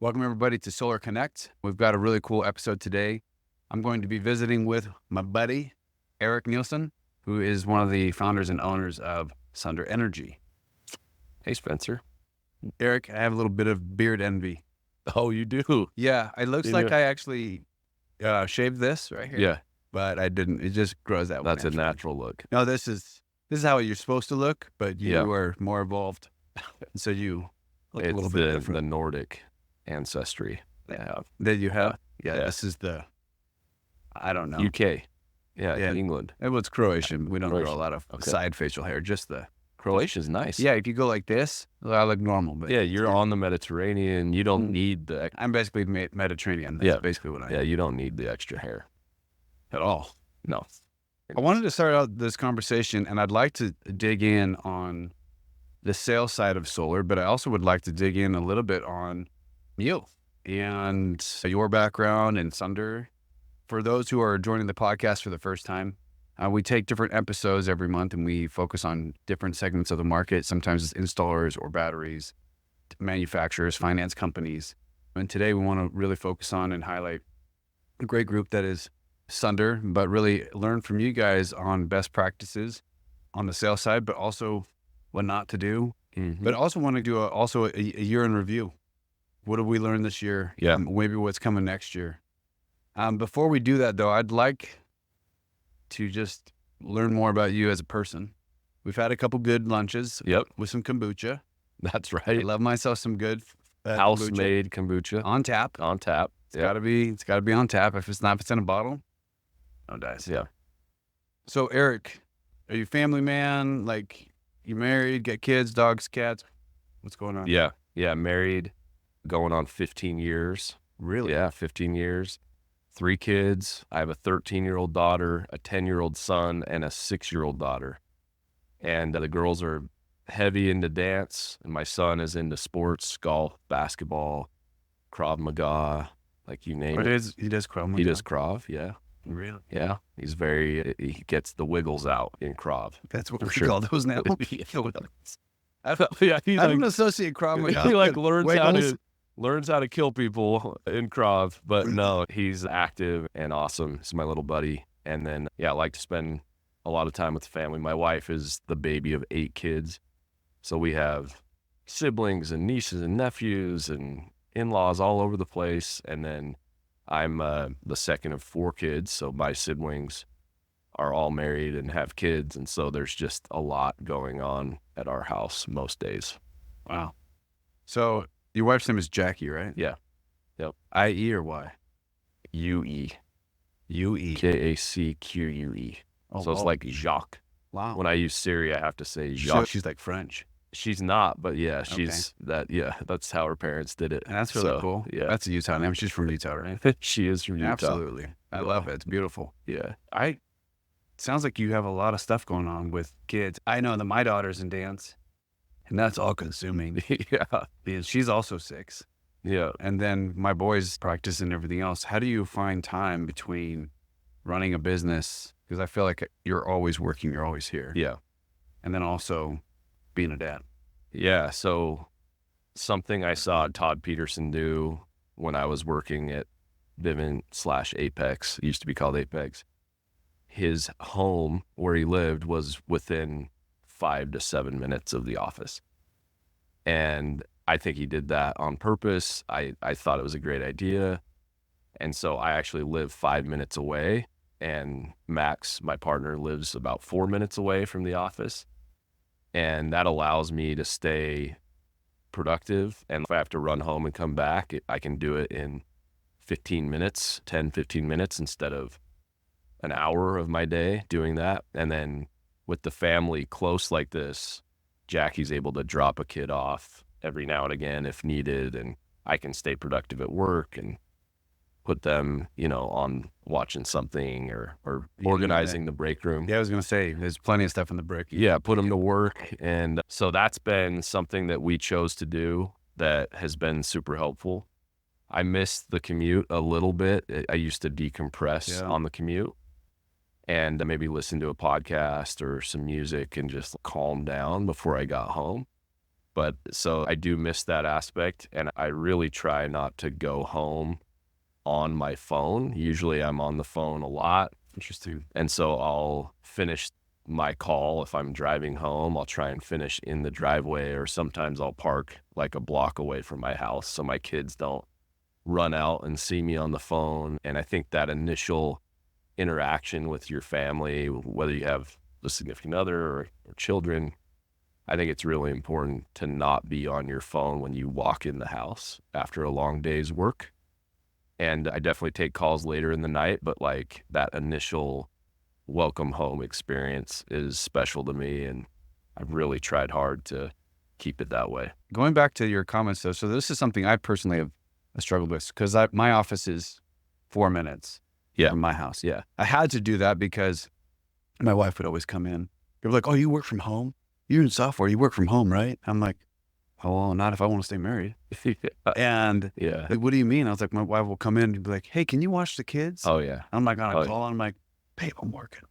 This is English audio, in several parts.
Welcome everybody to SolarConnect. We've got a really cool episode today. I'm going to be visiting with my buddy, Eric Nielsen, who is one of the founders and owners of Sunder Energy. Hey, Spencer. Eric, I have a little bit of beard envy. Oh, you do? Yeah, it looks like I actually shaved this right here. Yeah. But I didn't. It just grows that way. That's a natural look. No, this is how you're supposed to look, but you Yeah. are more evolved. So you look a It's little bit different. the Nordic ancestry I have. That you have? Yeah. This is the, I don't know. UK. Yeah, Yeah. England. It was Croatian. We don't grow a Croatian. lot of Okay. side facial hair, just the. Croatia's nice. Yeah, if you go like this, I look normal. But Yeah, you're on the Mediterranean. You don't need the I'm basically Mediterranean. That's Yeah. basically what I am. yeah, you don't need the extra hair at all. No. I wanted to start out this conversation, and I'd like to dig in on the sales side of solar, but I also would like to dig in a little bit on you and your background and Sunder. For those who are joining the podcast for the first time, we take different episodes every month and we focus on different segments of the market. Sometimes it's installers or batteries, manufacturers, finance companies. And today we want to really focus on and highlight a great group that is Sunder, but really learn from you guys on best practices on the sales side, but also what not to do. Mhm. But also want to do a year in review. What have we learned this year? Yeah. Maybe what's coming next year. Before we do that, though, I'd like to just learn more about you as a person. We've had a couple good lunches Yep, with some kombucha. that's I right. love myself some good House-made kombucha on tap. on tap. It's gotta be on tap. If it's not, if it's in a bottle, no dice. Yeah. So Eric, are you a family man? Like, you married, got kids, dogs, cats? What's going on? Yeah. Yeah. Married, going on 15 years. Really? Yeah, 15 years. 3 kids. I have a 13-year-old daughter, a 10-year-old son, and a 6-year-old daughter. And the girls are heavy into dance, and my son is into sports, golf, basketball, Krav Maga, like you name He it. does Krav. He does Krav, yeah. Really? Yeah. He gets the wiggles out in Krav. That's what For we sure. call those now. Yeah, he I don't associate Krav Maga. he like learns how Wiggles. to kill people in Krav, but no, he's active and awesome. He's my little buddy. And then, yeah, I like to spend a lot of time with the family. My wife is the baby of 8 kids. So we have siblings and nieces and nephews and in-laws all over the place. And then I'm the second of 4 kids. So my siblings are all married and have kids. And so there's just a lot going on at our house most days. Wow. So your wife's name is Jackie, right? Yeah. Yep. I-E or Y? UE. U-E. Jacque. So it's like Jacques. wow. When I use Siri, I have to say So Jacques. she's like French. She's not, but yeah, she's that. Yeah, that's how her parents did it. And that's really So, cool. Yeah, That's a Utah name. She's from Utah, right? she is from Utah. Absolutely. I Yeah. love it. It's beautiful. Yeah. Sounds like you have a lot of stuff going on with kids. I know that my daughter's in dance, and that's all consuming. Yeah. Because she's also 6. Yeah. And then my boys practice and everything else. How do you find time between running a business? Because I feel like you're always working, you're always here. Yeah. And then also being a dad. Yeah. So something I saw Todd Peterson do when I was working at Vivint/Apex, it used to be called Apex. His home where he lived was within 5 to 7 minutes of the office. And I think he did that on purpose. I thought it was a great idea. And so I actually live 5 minutes away, and Max, my partner, lives about 4 minutes away from the office. And that allows me to stay productive. And if I have to run home and come back, I can do it in 15 minutes, 10, 15 minutes instead of an hour of my day doing that. And then with the family close like this, Jackie's able to drop a kid off every now and again if needed, and I can stay productive at work and put them, on watching something or organizing the break room. Yeah, I was going to say, there's plenty of stuff in the break. Yeah, put them to work. And so that's been something that we chose to do that has been super helpful. I missed the commute a little bit. I used to decompress on the commute and maybe listen to a podcast or some music and just calm down before I got home. But so I do miss that aspect, and I really try not to go home on my phone. Usually I'm on the phone a lot. Interesting. And so I'll finish my call. If I'm driving home, I'll try and finish in the driveway, or sometimes I'll park like a block away from my house so my kids don't run out and see me on the phone. And I think that initial interaction with your family, whether you have a significant other or children, I think it's really important to not be on your phone when you walk in the house after a long day's work. And I definitely take calls later in the night, but like that initial welcome home experience is special to me. And I've really tried hard to keep it that way. Going back to your comments though, so this is something I personally have struggled with because my office is 4 minutes from my house. Yeah. I had to do that because my wife would always come in. They're like, "Oh, you work from home? You're in software. You work from home, right?" I'm like, "Oh, well, not if I want to stay married." And Yeah. like, "What do you mean?" I was like, my wife will come in and be like, "Hey, can you watch the kids?" Oh, yeah. I'm like on Oh, a yeah. call. I'm like, "Babe, I'm working."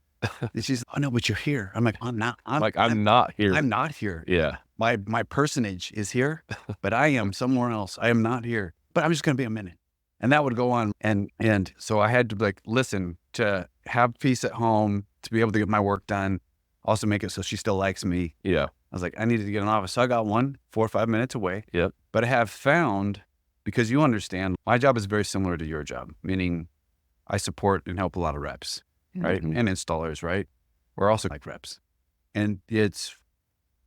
And she's, "Oh no, but you're here." I'm like, "I'm not. I'm not here. I'm not here. Yeah. My personage is here, but I am somewhere else. I am not here. But I'm just going to be a minute." And that would go on. And so I had to like listen to have peace at home, to be able to get my work done, also make it so she still likes me. Yeah. I was like, I needed to get an office. So I got one 4 or 5 minutes away. Yep. But I have found, because you understand, my job is very similar to your job, meaning I support and help a lot of reps, right? Mhm. And installers, right? We're also like reps. And it's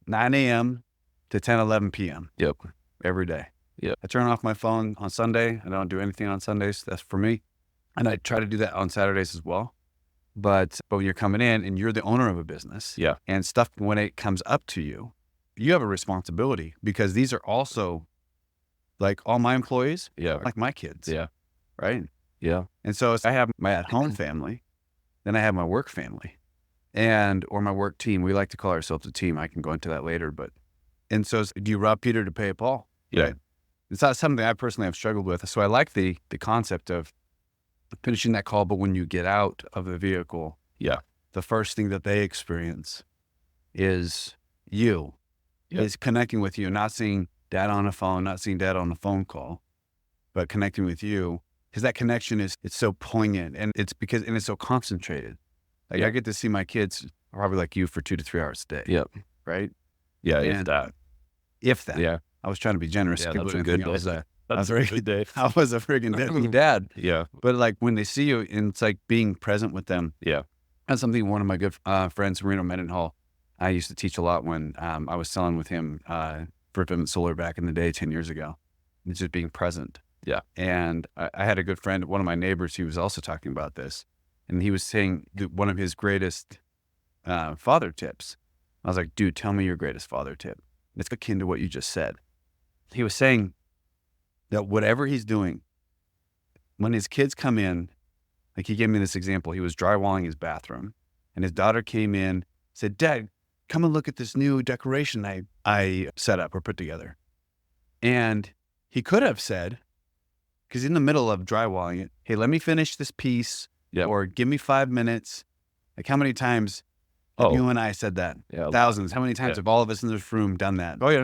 9 a.m. to 10, 11 p.m. Yep. every day. Yep. I turn off my phone on Sunday. I don't do anything on Sundays. That's for me. And I try to do that on Saturdays as well. But when you're coming in and you're the owner of a business, Yeah. and stuff, when it comes up to you, you have a responsibility because these are also like all my employees, Yeah. like my kids. Yeah. Right. Yeah. And so I have my at-home family, then I have my work family or my work team. We like to call ourselves a team. I can go into that later, and so do you rob Peter to pay Paul? Yeah. Right? It's not something I personally have struggled with. So I like the concept of finishing that call, but when you get out of the vehicle, Yeah. the first thing that they experience is you, is connecting with you, not seeing dad on a phone, not seeing dad on a phone call, but connecting with you. Because that connection it's so poignant and it's so concentrated. Like I get to see my kids probably like you for 2 to 3 hours a day. Yep. Right. Yeah. If that. Yeah. I was trying to be generous. Yeah, People that's a didn't good think I was day. That's a very good day. I was a friggin' deadbeat dad. Yeah. But like when they see you and it's like being present with them. Yeah. That's something one of my good friends, Reno Mendenhall, I used to teach a lot when I was selling with him for Vivint Solar back in the day, 10 years ago. It's just being present. Yeah. And I had a good friend, one of my neighbors, he was also talking about this. And he was saying one of his greatest father tips. I was like, dude, tell me your greatest father tip. It's akin to what you just said. He was saying that whatever he's doing, when his kids come in, like he gave me this example, he was drywalling his bathroom and his daughter came in, said, "Dad, come and look at this new decoration I set up or put together." And he could have said, because in the middle of drywalling it, "Hey, let me finish this piece," or "Give me 5 minutes." Like how many times have you and I said that? Yeah. Thousands. How many times have all of us in this room done that? Oh yeah.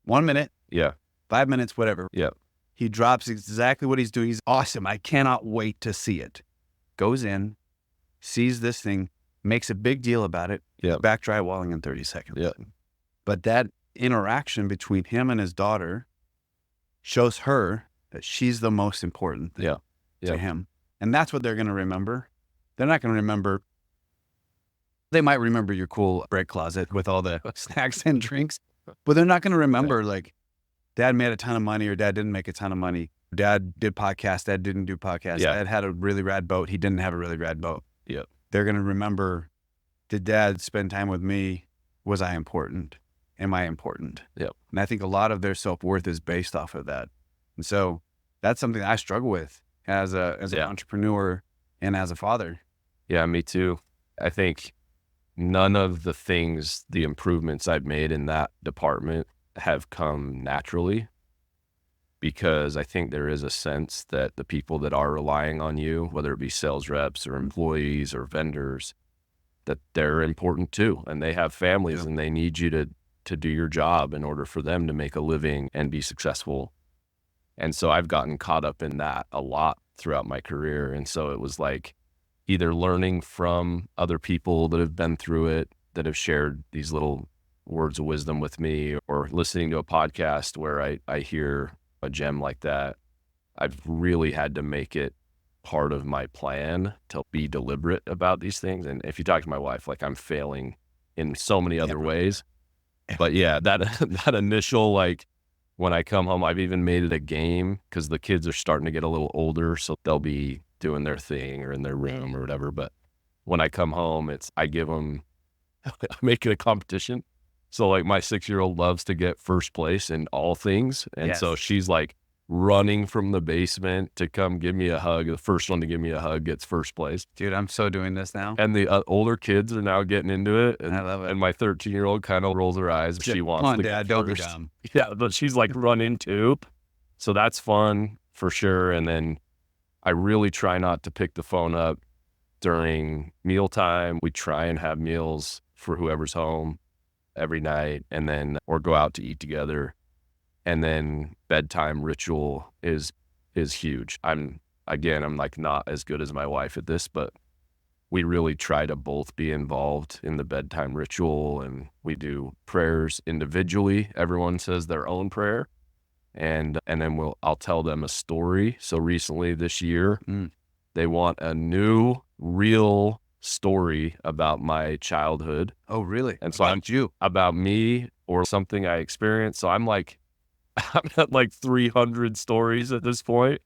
1 minute, Yeah. 5 minutes, whatever. Yeah. He drops exactly what he's doing. He's awesome. I cannot wait to see it. Goes in, sees this thing, makes a big deal about it. Yeah. Back drywalling in 30 seconds. Yeah. But that interaction between him and his daughter shows her that she's the most important thing to him. And that's what they're going to remember. They're not going to remember. They might remember your cool bread closet with all the snacks and drinks, but they're not going to remember like dad made a ton of money or dad didn't make a ton of money. Dad did podcasts, dad didn't do podcasts. Yeah. Dad had a really rad boat. He didn't have a really rad boat. Yeah. They're going to remember, did dad spend time with me? Was I important? Am I important? Yep. And I think a lot of their self-worth is based off of that. And so that's something I struggle with as an entrepreneur and as a father. Yeah, me too. I think none of the improvements I've made in that department have come naturally, because I think there is a sense that the people that are relying on you, whether it be sales reps or employees or vendors, that they're important too. And they have families and they need you to to do your job in order for them to make a living and be successful. And so I've gotten caught up in that a lot throughout my career. And so it was like either learning from other people that have been through it, that have shared these little words of wisdom with me, or listening to a podcast where I hear a gem like that. I've really had to make it part of my plan to be deliberate about these things. And if you talk to my wife, like I'm failing in so many other ways. But yeah, that that initial, like when I come home, I've even made it a game because the kids are starting to get a little older. So they'll be doing their thing or in their room or whatever. But when I come home, I give them, I make it a competition. So like my 6-year-old loves to get first place in all things. And so she's like running from the basement to come give me a hug. The first one to give me a hug gets first place. Dude, I'm so doing this now. And the older kids are now getting into it. And I love it. And my 13-year-old kind of rolls her eyes. She wants Come on, to Dad, get don't be first. dumb. Yeah, but she's like running too. So that's fun for sure. And then I really try not to pick the phone up during mealtime. We try and have meals for whoever's home every night, and then or go out to eat together. And then bedtime ritual is huge. I'm like not as good as my wife at this, but we really try to both be involved in the bedtime ritual, and we do prayers individually. Everyone says their own prayer, and then I'll tell them a story. So recently this year, they want a new real story about my childhood. Oh, really? And so about me or something I experienced. So I'm at like 300 stories at this point,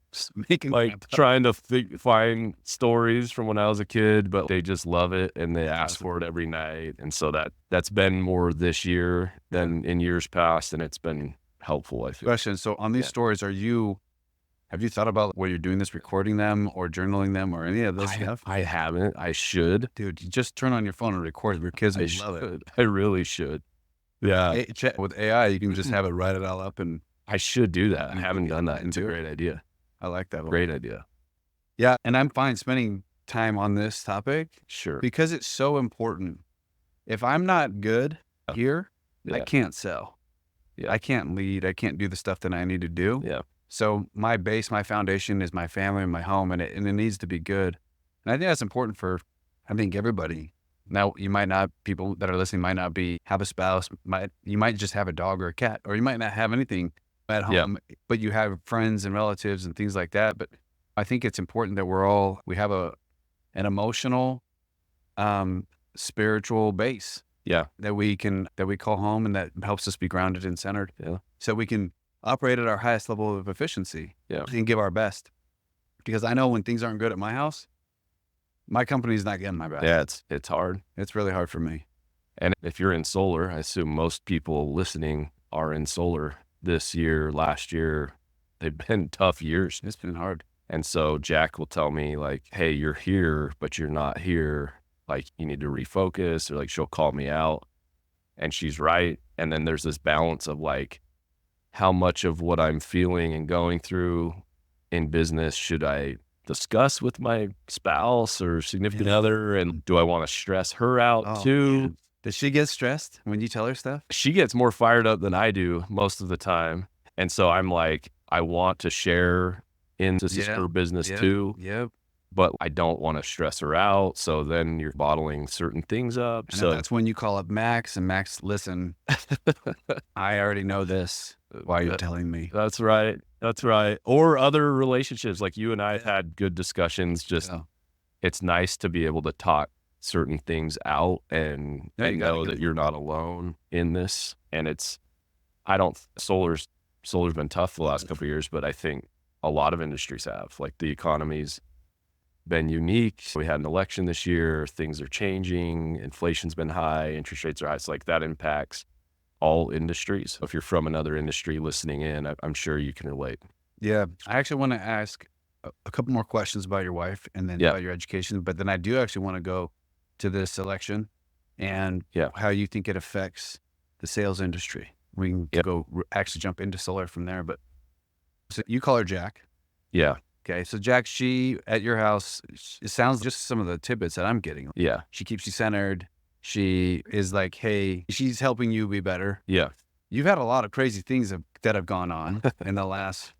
trying to find stories from when I was a kid, but they just love it and they ask for it every night. And so that's been more this year than in years past, and it's been helpful, I feel. Question. So on these stories, have you thought about where you're doing this, recording them or journaling them or any of those stuff? I haven't. I should. Dude, you just turn on your phone and record. Your kids will love it. I really should. Yeah. With AI, you can just have it write it all up, and I should do that. I haven't done that. It's a great idea. I like that. Great idea. Yeah. And I'm fine spending time on this topic. Sure. Because it's so important. If I'm not good here, I can't sell. Yeah. I can't lead. I can't do the stuff that I need to do. Yeah. So my foundation is my family and my home, and it needs to be good. And I think that's important for, everybody. Now, people that are listening might not have a spouse, you might just have a dog or a cat, or you might not have anything at home, but you have friends and relatives and things like that. But I think it's important that we have an emotional, spiritual base. Yeah. That we call home, and that helps us be grounded and centered. Yeah. So we can operate at our highest level of efficiency. Yeah. And give our best. Because I know when things aren't good at my house, my company's not getting my best. Yeah, it's hard. It's really hard for me. And if you're in solar, I assume most people listening are in solar this year, last year. They've been tough years. It's been hard. And so Jack will tell me like, hey, you're here, but you're not here. Like you need to refocus, or like she'll call me out, and she's right. And then there's this balance of like, how much of what I'm feeling and going through in business should I discuss with my spouse or significant other? And do I want to stress her out too? Man. Does she get stressed when you tell her stuff? She gets more fired up than I do most of the time. And so I'm like, I want to share in this is her business too. Yep. But I don't want to stress her out. So then you're bottling certain things up. So that's when you call up Max, and Max, listen, I already know this. Why you're telling me? That's right. That's right. Or other relationships, like you and I had good discussions. It's nice to be able to talk certain things out and know that you're not alone in this. And solar's been tough the last couple of years, but I think a lot of industries have. Like the economy's been unique. We had an election this year. Things are changing. Inflation's been high. Interest rates are high. So like that impacts all industries. If you're from another industry listening in, I'm sure you can relate. Yeah. I actually want to ask a couple more questions about your wife and then about your education. But then I do actually want to go to this election and how you think it affects the sales industry. We can go actually jump into solar from there. But so you call her Jack. Yeah. Okay. So Jack, she at your house, it sounds just some of the tidbits that I'm getting. Yeah. She keeps you centered. She is like, hey, she's helping you be better. Yeah. You've had a lot of crazy things that have gone on in the last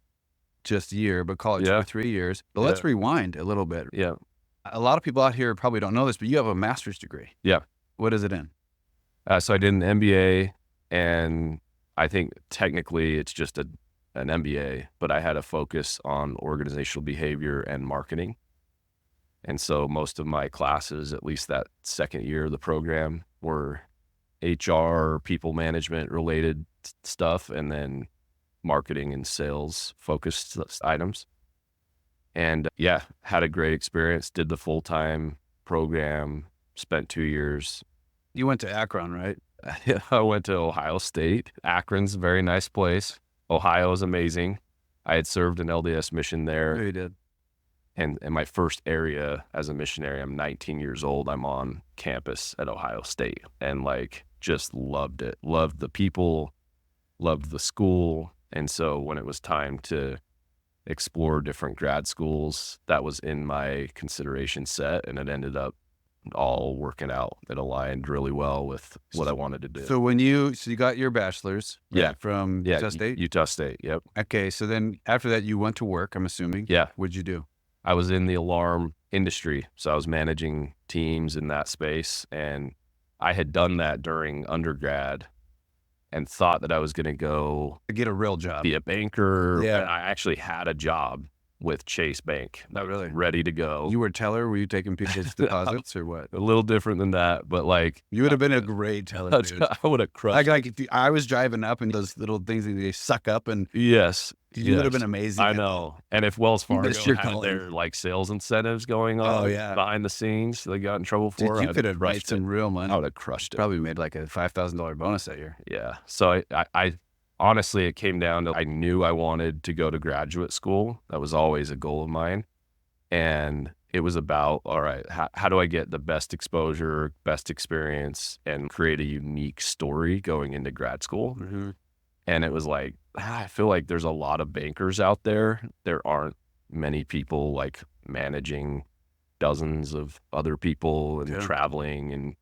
just year, but call it 2 or Yeah. 3 years. But Yeah. let's rewind a little bit. Yeah. A lot of people out here probably don't know this, but you have a master's degree. Yeah. What is it in? So I did an MBA, and I think technically it's just an MBA, but I had a focus on organizational behavior and marketing. And so most of my classes, at least that second year of the program, were HR, people management related stuff, and then marketing and sales focused items. And yeah, had a great experience, did the full-time program, spent 2 years. You went to Akron, right? I went to Ohio State. Akron's a very nice place. Ohio is amazing. I had served an LDS mission there. Oh, you did. And in my first area as a missionary, I'm 19 years old. I'm on campus at Ohio State and like just loved it. Loved the people, loved the school. And so when it was time to explore different grad schools, that was in my consideration set, and it ended up all working out. It aligned really well with what I wanted to do. So you got your bachelor's, right, Yeah. from Yeah, Utah State? Utah State, yep. Okay, so then after that you went to work, I'm assuming. Yeah. What'd you do? I was in the alarm industry, so I was managing teams in that space, and I had done that during undergrad and thought that I was going to go To get a real job. be a banker. Yeah. And I actually had a job with Chase Bank. Not really. Ready to go. You were a teller? Were you taking people's deposits or what? A little different than that, but like You would have been a great teller, dude. I would have crushed. Like if I was driving up and those little things that they suck up, and Yes. you would have yes. been amazing. I know. And if Wells Fargo missed your had calling. their like sales incentives going on Oh, yeah. behind the scenes they got in trouble Dude, for, you I'd could have made crushed some it. real money. I would have crushed it. Probably made like a $5,000 bonus that year. Yeah. So I honestly, it came down to, I knew I wanted to go to graduate school. That was always a goal of mine. And it was about, all right, how do I get the best exposure, best experience, and create a unique story going into grad school? Mm-hmm. And it was like, I feel like there's a lot of bankers out there. There aren't many people like managing dozens of other people and Yeah. traveling and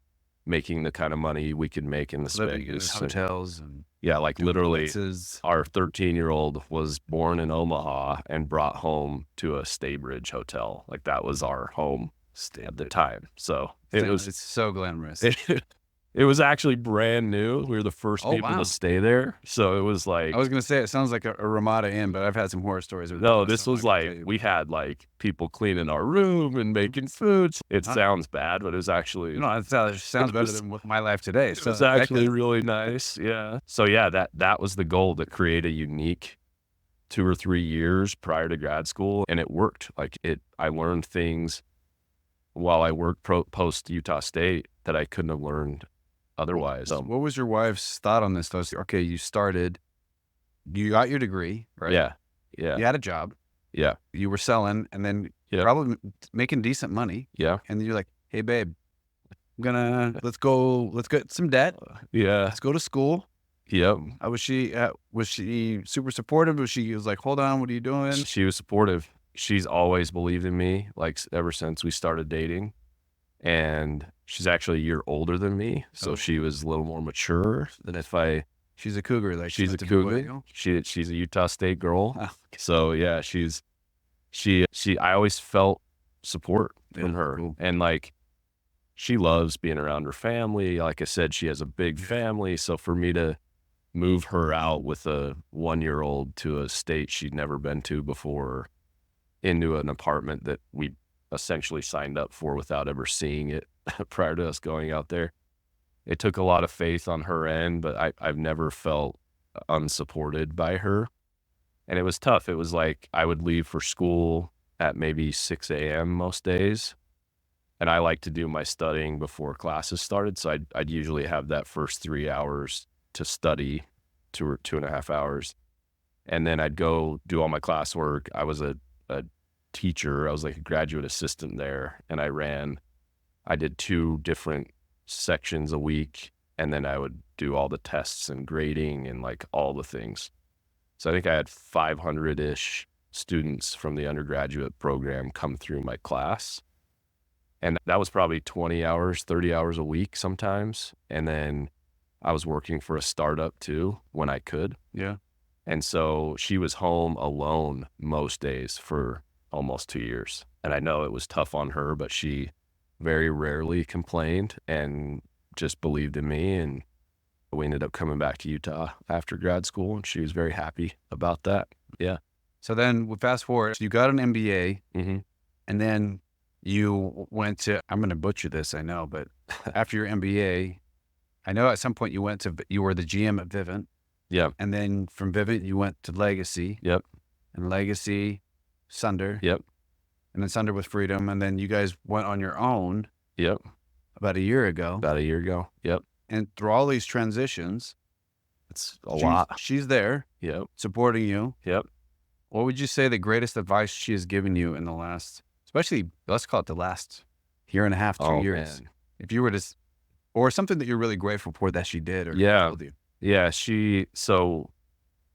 making the kind of money we could make in the Living in space. hotels and Yeah, like literally duplexes. our 13-year-old was born in Omaha and brought home to a Staybridge hotel. Like that was our home at the time. So It's so glamorous. it was actually brand new. We were the first Oh, people wow. to stay there. So it was like, I was gonna say it sounds like a Ramada Inn, but I've had some horror stories with no, that, this so was I can tell like, you. we had like people cleaning our room and making food. It Huh. sounds bad, but it was actually, No, it sounds better than with my life today. it So was actually really nice. Yeah. So yeah, that was the goal, to create a unique 2 or 3 years prior to grad school. And it worked. I learned things while I worked post Utah State that I couldn't have learned otherwise. what was your wife's thought on this though? Okay, you got your degree, right? Yeah. Yeah. You had a job, Yeah. you were selling, and then Yeah. probably making decent money. Yeah. And then you're like, hey babe, let's get some debt. Yeah. Let's go to school. Yep. Was she super supportive? Was like, hold on, what are you doing? She was supportive. She's always believed in me, like ever since we started dating. And she's actually a year older than me. So Oh. she was a little more mature than if I, She's a cougar. Like she's a went to Boy cougar. Scout? She's a Utah State girl. Oh, So yeah, I always felt support from Yeah, her. cool. And like, she loves being around her family. Like I said, she has a big family. So for me to move her out with a 1-year-old to a state she'd never been to before, into an apartment that we essentially signed up for without ever seeing it prior to us going out there, it took a lot of faith on her end, but I've never felt unsupported by her. And it was tough. It was like I would leave for school at maybe 6 a.m. most days. And I like to do my studying before classes started. So I'd usually have that first 3 hours to study, 2 or 2.5 hours. And then I'd go do all my classwork. I was a teacher. I was like a graduate assistant there. And I did 2 different sections a week. And then I would do all the tests and grading and like all the things. So I think I had 500-ish students from the undergraduate program come through my class. And that was probably 20 hours, 30 hours a week sometimes. And then I was working for a startup too when I could. Yeah. And so she was home alone most days for almost 2 years. And I know it was tough on her, but she very rarely complained and just believed in me. And we ended up coming back to Utah after grad school, and she was very happy about that. Yeah. So then we fast forward, you got an MBA, Mm-hmm. and then you went to, I'm going to butcher this, I know, but after your MBA, I know at some point you were the GM at Vivint. Yep. And then from Vivint, you went to Legacy. Yep. And Legacy, Sunder. Yep. And then Sunder with Freedom. And then you guys went on your own. Yep. About a year ago. About a year ago. Yep. And through all these transitions, it's a lot. She's there. Yep. Supporting you. Yep. What would you say the greatest advice she has given you in the last, especially, let's call it the last year and a half, 2 years? Man. If you were to, or something that you're really grateful for that she did or told you. Yeah. So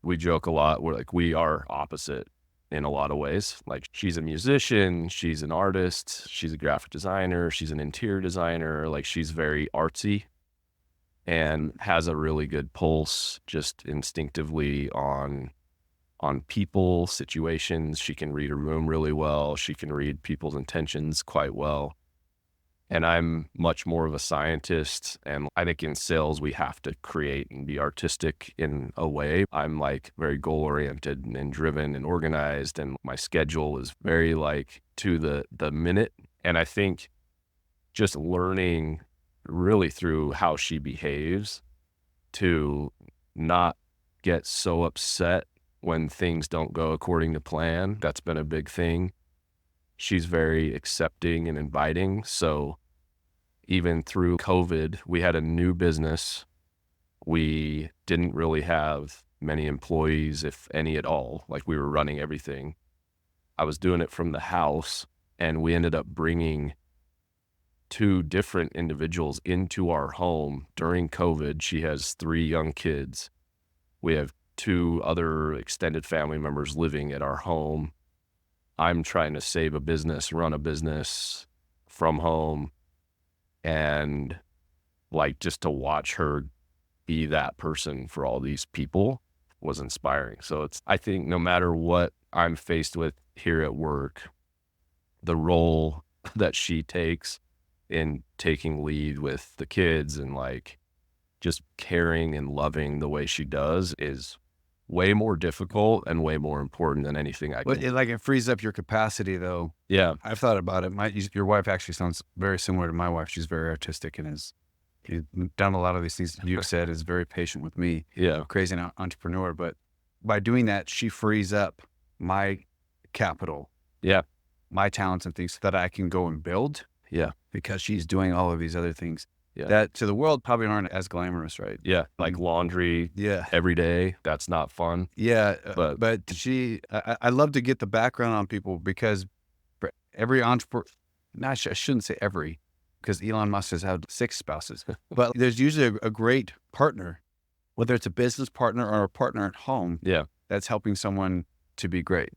we joke a lot. We are opposite in a lot of ways. Like, she's a musician, she's an artist, she's a graphic designer, she's an interior designer. Like, she's very artsy and has a really good pulse just instinctively on people, situations. She can read a room really well. She can read people's intentions quite well. And I'm much more of a scientist. And I think in sales, we have to create and be artistic in a way. I'm like very goal oriented and driven and organized. And my schedule is very like to the minute. And I think just learning really through how she behaves to not get so upset when things don't go according to plan. That's been a big thing. She's very accepting and inviting. So even through COVID, we had a new business. We didn't really have many employees, if any at all. Like, we were running everything. I was doing it from the house, and we ended up bringing 2 different individuals into our home during COVID. She has 3 young kids. We have 2 other extended family members living at our home. I'm trying to save a business, run a business from home. And like, just to watch her be that person for all these people was inspiring. So I think no matter what I'm faced with here at work, the role that she takes in taking lead with the kids and like just caring and loving the way she does is way more difficult and way more important than anything I can. But it frees up your capacity, though. Yeah. I've thought about it. Your wife actually sounds very similar to my wife. She's very artistic and has done a lot of these things you've said, is very patient with me. Yeah. Crazy entrepreneur. But by doing that, she frees up my capital. Yeah. My talents and things that I can go and build. Yeah. Because she's doing all of these other things. Yeah. That to the world probably aren't as glamorous, right? Yeah. Like laundry. Yeah. Every day. That's not fun. Yeah. But I love to get the background on people, because for every entrepreneur, I shouldn't say every, because Elon Musk has had 6 spouses, but there's usually a great partner, whether it's a business partner or a partner at home. Yeah. That's helping someone to be great.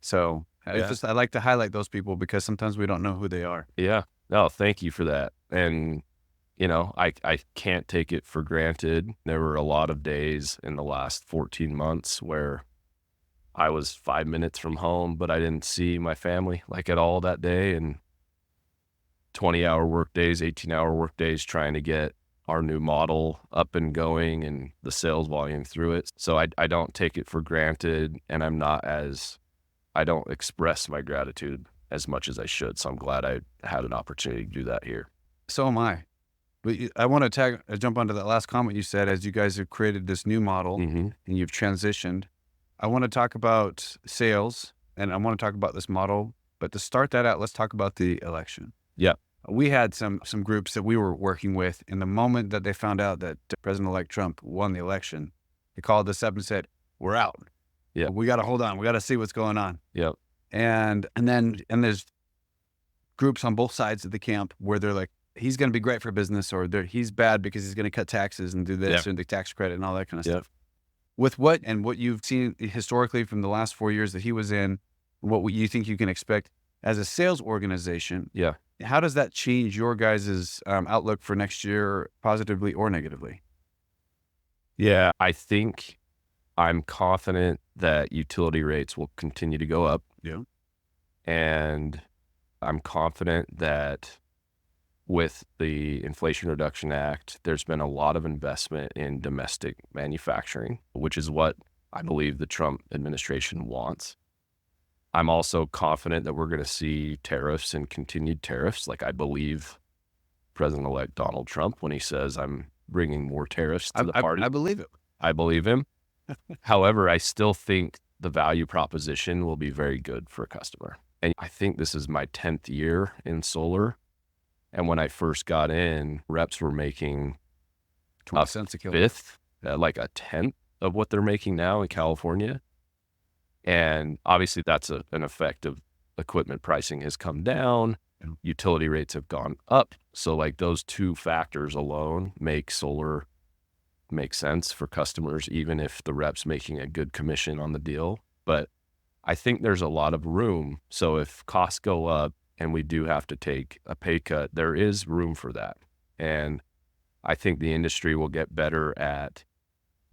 So I like to highlight those people, because sometimes we don't know who they are. Yeah. No, thank you for that. And I can't take it for granted. There were a lot of days in the last 14 months where I was 5 minutes from home, but I didn't see my family like at all that day. And 20-hour work days, 18-hour work days, trying to get our new model up and going and the sales volume through it. So I don't take it for granted, and I don't express my gratitude as much as I should. So I'm glad I had an opportunity to do that here. So am I. But I want to jump onto that last comment you said, as you guys have created this new model and you've transitioned. I want to talk about sales, and I want to talk about this model. But to start that out, let's talk about the election. Yeah. We had some groups that we were working with, in the moment that they found out that President-elect Trump won the election, they called us up and said, "We're out. Yeah. We got to hold on. We got to see what's going on." Yep. And there's groups on both sides of the camp where they're like, he's going to be great for business, or he's bad because he's going to cut taxes and do this and the tax credit and all that kind of stuff. With what you've seen historically from the last 4 years that he was in, what you think you can expect as a sales organization, How does that change your guys' outlook for next year, positively or negatively? Yeah, I think I'm confident that utility rates will continue to go up, Yeah. and I'm confident that with the Inflation Reduction Act, there's been a lot of investment in domestic manufacturing, which is what I believe the Trump administration wants. I'm also confident that we're going to see tariffs and continued tariffs. Like I believe President-elect Donald Trump when he says, I'm bringing more tariffs to the I party. believe it. I believe him. However, I still think the value proposition will be very good for a customer. And I think this is my 10th year in solar. And when I first got in, reps were making 20 a cents a kilowatt. fifth, like a tenth of what they're making now in California. And obviously that's an effect of equipment pricing has come down. Yeah. Utility rates have gone up. So like those two factors alone make solar make sense for customers, even if the rep's making a good commission on the deal. But I think there's a lot of room. So if costs go up and we do have to take a pay cut, there is room for that. And I think the industry will get better at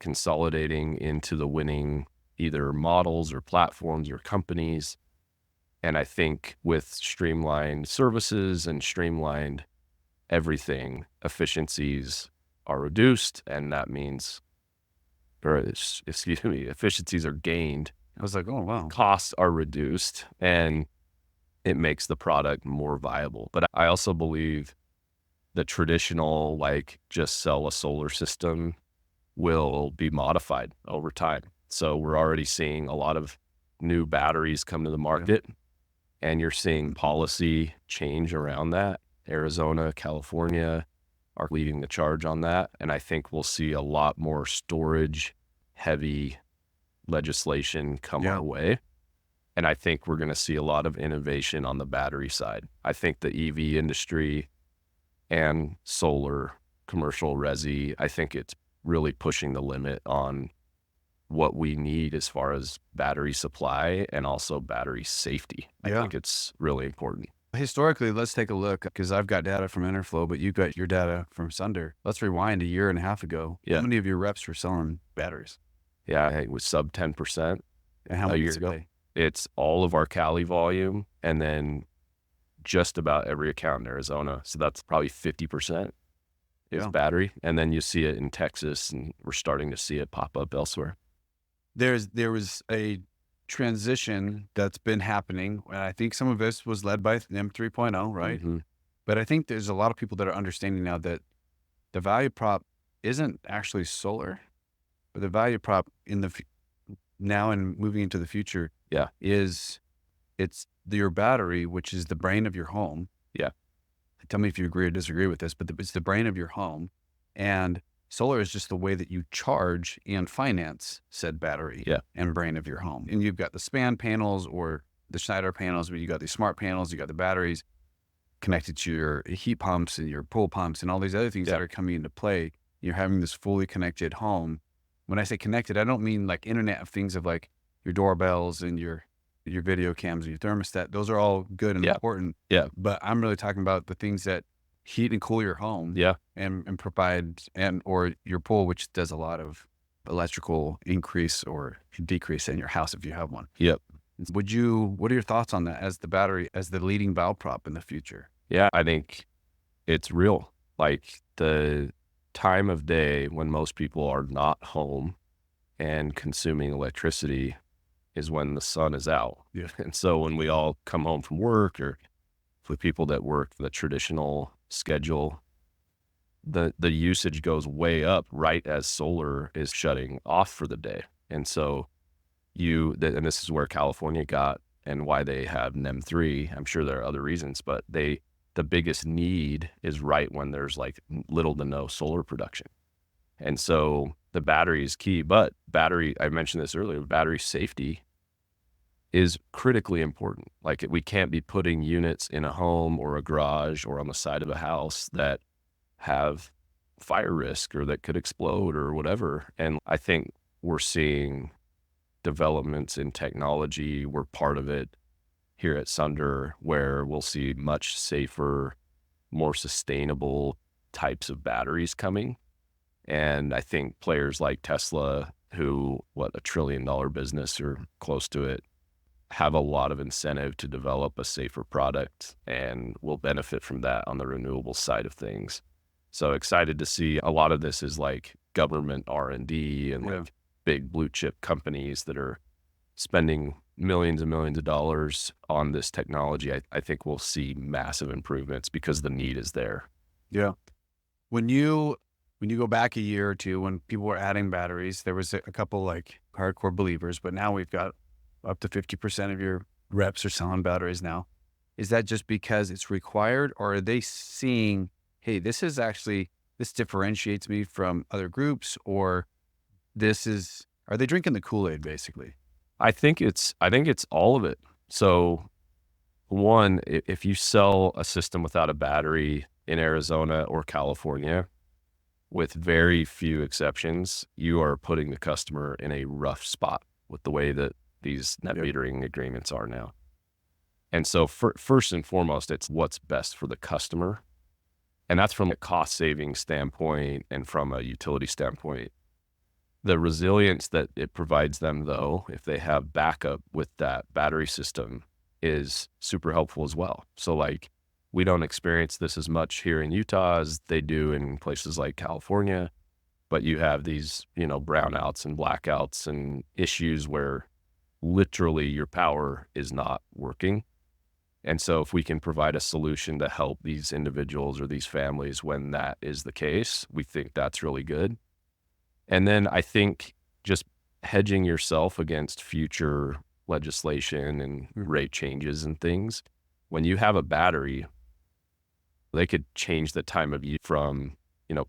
consolidating into the winning either models or platforms or companies. And I think with streamlined services and streamlined everything, efficiencies are reduced, and that means, efficiencies are gained. I was like, oh, wow. Costs are reduced, and it makes the product more viable. But I also believe the traditional, like just sell a solar system will be modified over time. So we're already seeing a lot of new batteries come to the market, and you're seeing policy change around that. Arizona, California are leading the charge on that. And I think we'll see a lot more storage heavy legislation come our way. And I think we're going to see a lot of innovation on the battery side. I think the EV industry and solar, commercial resi, I think it's really pushing the limit on what we need as far as battery supply and also battery safety. I think it's really important. Historically, let's take a look, because I've got data from Interflow, but you've got your data from Sunder. Let's rewind a year and a half ago. Yeah. How many of your reps were selling batteries? Yeah, it was sub 10%. And how a many year ago. It's all of our Cali volume and then just about every account in Arizona. So that's probably 50% is battery. And then you see it in Texas, and we're starting to see it pop up elsewhere. There was a transition that's been happening, and I think some of this was led by NEM 3.0, right? Mm-hmm. But I think there's a lot of people that are understanding now that the value prop isn't actually solar, but the value prop in the now and moving into the future is it's your battery, which is the brain of your home. Yeah. Tell me if you agree or disagree with this, but it's the brain of your home, and solar is just the way that you charge and finance said battery and brain of your home. And you've got the span panels or the Schneider panels, but you got these smart panels, you got the batteries connected to your heat pumps and your pool pumps and all these other things that are coming into play. You're having this fully connected home. When I say connected, I don't mean like Internet of Things of like your doorbells and your video cams and your thermostat. Those are all good and important. Yeah. But I'm really talking about the things that heat and cool your home and provide, or your pool, which does a lot of electrical increase or decrease in your house if you have one. Yep. What are your thoughts on that as the battery, as the leading valve prop in the future? Yeah, I think it's real. Like the time of day when most people are not home and consuming electricity is when the sun is out. Yeah. And so when we all come home from work, or for people that work the traditional schedule, the usage goes way up right as solar is shutting off for the day. And so and this is where California got and why they have NEM 3. I'm sure there are other reasons, but the biggest need is right when there's like little to no solar production. And so the battery is key, but I mentioned this earlier, battery safety is critically important. Like we can't be putting units in a home or a garage or on the side of a house that have fire risk or that could explode or whatever. And I think we're seeing developments in technology. We're part of it here at Sunder, where we'll see much safer, more sustainable types of batteries coming. And I think players like Tesla, who, $1 trillion business or close to it, have a lot of incentive to develop a safer product and will benefit from that on the renewable side of things. So excited to see a lot of this is like government R&D and like big blue chip companies that are spending millions and millions of dollars on this technology. I think we'll see massive improvements because the need is there. Yeah. When you go back a year or two, when people were adding batteries, there was a couple like hardcore believers, but now we've got up to 50% of your reps are selling batteries now. Is that just because it's required, or are they seeing, hey, this differentiates me from other groups, or are they drinking the Kool-Aid basically? I think it's all of it. So one, if you sell a system without a battery in Arizona or California, with very few exceptions, you are putting the customer in a rough spot with the way that these net metering agreements are now. And so first and foremost, it's what's best for the customer. And that's from a cost saving standpoint and from a utility standpoint. The resilience that it provides them, though, if they have backup with that battery system, is super helpful as well. So like, we don't experience this as much here in Utah as they do in places like California, but you have these, brownouts and blackouts and issues where literally your power is not working. And so if we can provide a solution to help these individuals or these families when that is the case, we think that's really good. And then I think just hedging yourself against future legislation and rate changes and things, when you have a battery, they could change the time of year from,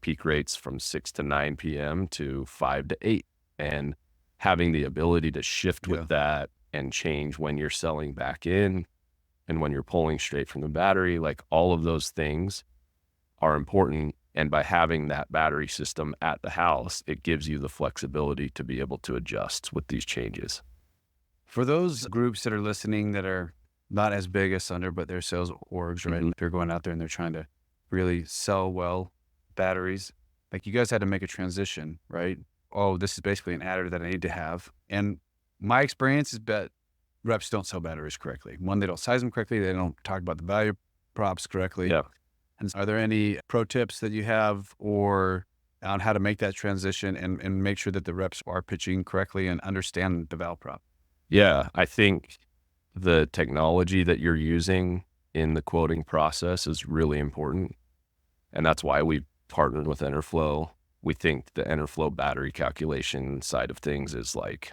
peak rates from 6 to 9 p.m. to 5 to 8. And having the ability to shift with that and change when you're selling back in and when you're pulling straight from the battery, like all of those things are important. And by having that battery system at the house, it gives you the flexibility to be able to adjust with these changes. For those groups that are listening that are not as big as Sunder, but they're sales orgs, right? They're going out there and they're trying to really sell well batteries. Like you guys had to make a transition, right? Oh, this is basically an adder that I need to have. And my experience is that reps don't sell batteries correctly. One, they don't size them correctly. They don't talk about the value props correctly. Yeah. And are there any pro tips that you have or on how to make that transition and make sure that the reps are pitching correctly and understand the value prop? Yeah, I think the technology that you're using in the quoting process is really important. And that's why we've partnered with Enerflow. We think the Enerflow battery calculation side of things is like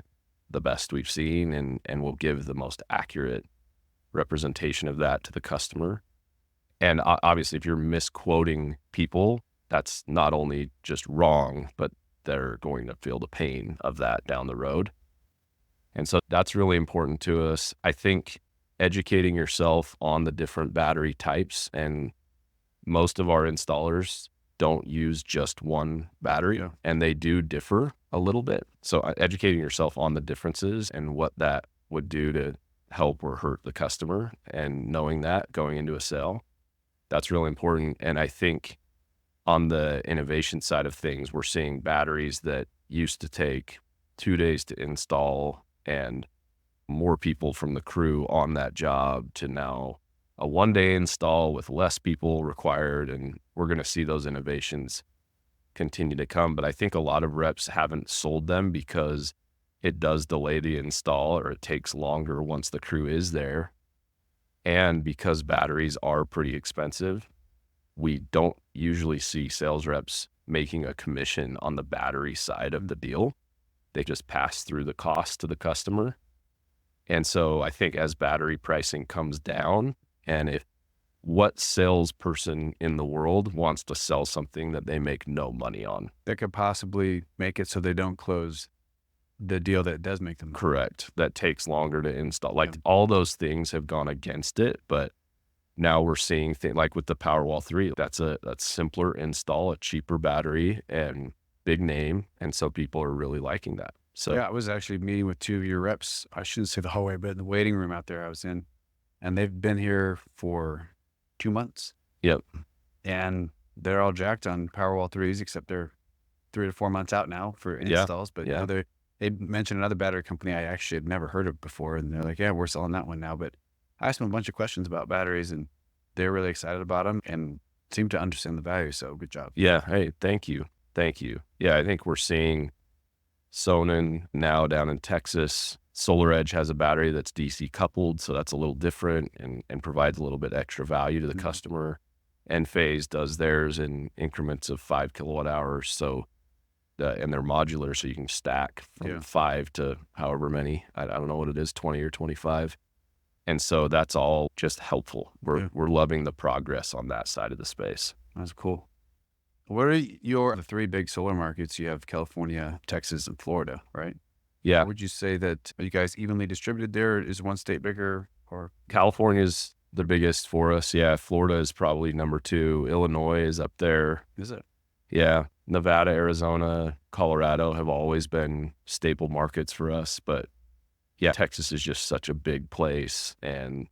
the best we've seen and will give the most accurate representation of that to the customer. And obviously, if you're misquoting people, that's not only just wrong, but they're going to feel the pain of that down the road. And so that's really important to us. I think educating yourself on the different battery types, and most of our installers don't use just one battery, and they do differ a little bit. So educating yourself on the differences and what that would do to help or hurt the customer, and knowing that going into a sale, that's really important. And I think on the innovation side of things, we're seeing batteries that used to take 2 days to install and more people from the crew on that job to now a 1-day install with less people required. And we're going to see those innovations continue to come. But I think a lot of reps haven't sold them because it does delay the install, or it takes longer once the crew is there. And because batteries are pretty expensive, we don't usually see sales reps making a commission on the battery side of the deal. They just pass through the cost to the customer. And so I think as battery pricing comes down, and if what salesperson in the world wants to sell something that they make no money on? That could possibly make it so they don't close the deal that does make them. Correct. That takes longer to install. Like all those things have gone against it, but now we're seeing things like with the Powerwall 3, that's simpler install, a cheaper battery and big name. And so people are really liking that. So yeah, I was actually meeting with 2 of your reps. I shouldn't say the hallway, but in the waiting room out there I was in. and they've been here for 2 months. Yep. And they're all jacked on Powerwall 3s, except they're 3 to 4 months out now for installs. But Yeah. they mentioned another battery company I actually had never heard of before, and they're like, yeah, we're selling that one now. But I asked them a bunch of questions about batteries, and they're really excited about them and seem to understand the value. So good job. Yeah. Hey, thank you. Yeah, I think we're seeing Sonnen now down in Texas. Solar Edge has a battery that's DC coupled, so that's a little different and provides a little bit extra value to the customer. Enphase does theirs in increments of 5 kilowatt hours. So, and they're modular, so you can stack from 5 to however many. I don't know what it is, 20 or 25. And so that's all just helpful. We're loving the progress on that side of the space. That's cool. What are the 3 big solar markets? You have California, Texas, and Florida, right? Yeah. Would you say that, are you guys evenly distributed there? Is one state bigger, or? California's the biggest for us. Yeah. Florida is probably number 2. Illinois is up there. Is it? Yeah. Nevada, Arizona, Colorado have always been staple markets for us. But yeah, Texas is just such a big place. And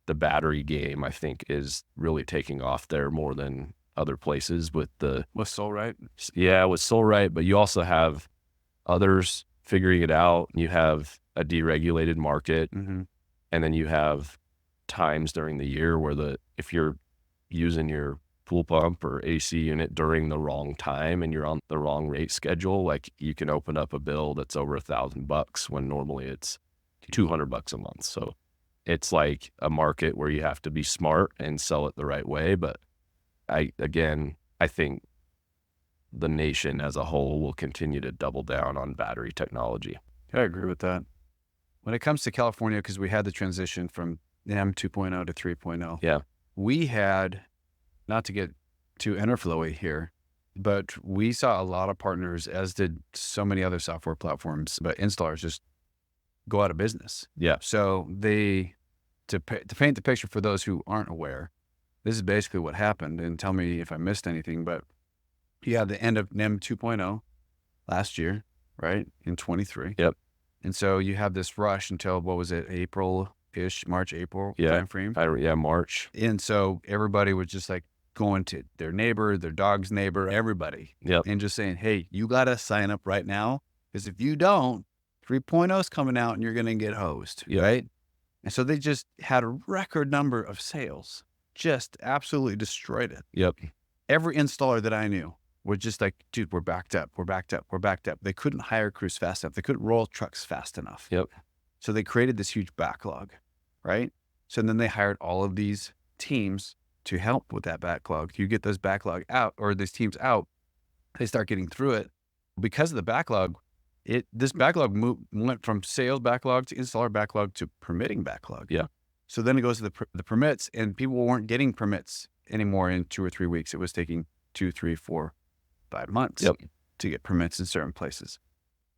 the battery game, I think, is really taking off there more than other places with SolRite? Yeah, with SolRite. But you also have others figuring it out. You have a deregulated market, and then you have times during the year where if you're using your pool pump or AC unit during the wrong time and you're on the wrong rate schedule, like you can open up a bill that's over $1,000 when normally it's $200 a month. So it's like a market where you have to be smart and sell it the right way. But I think the nation as a whole will continue to double down on battery technology. I agree with that. When it comes to California, because we had the transition from NEM 2.0 to 3.0. Yeah. We had, not to get too interflowy here, but we saw a lot of partners, as did so many other software platforms, but installers just go out of business. Yeah. So to paint the picture for those who aren't aware, this is basically what happened, and tell me if I missed anything, but you had the end of NEM 2.0 last year, right? In 23. Yep. And so you have this rush until, what was it, April-ish, March, April timeframe? March. And so everybody was just like going to their neighbor, their dog's neighbor, everybody. Yep. And just saying, hey, you got to sign up right now, because if you don't, 3.0 is coming out and you're going to get hosed, right? And so they just had a record number of sales, just absolutely destroyed it. Yep. Every installer that I knew was just like, dude, we're backed up. They couldn't hire crews fast enough. They couldn't roll trucks fast enough. Yep. So they created this huge backlog, right? So then they hired all of these teams to help with that backlog. You get those backlog out, or these teams out, they start getting through it. Because of the backlog, this backlog went from sales backlog to installer backlog to permitting backlog. Yeah. So then it goes to the permits, and people weren't getting permits anymore in 2 or 3 weeks. It was taking 2, 3, 4, 5 months to get permits in certain places.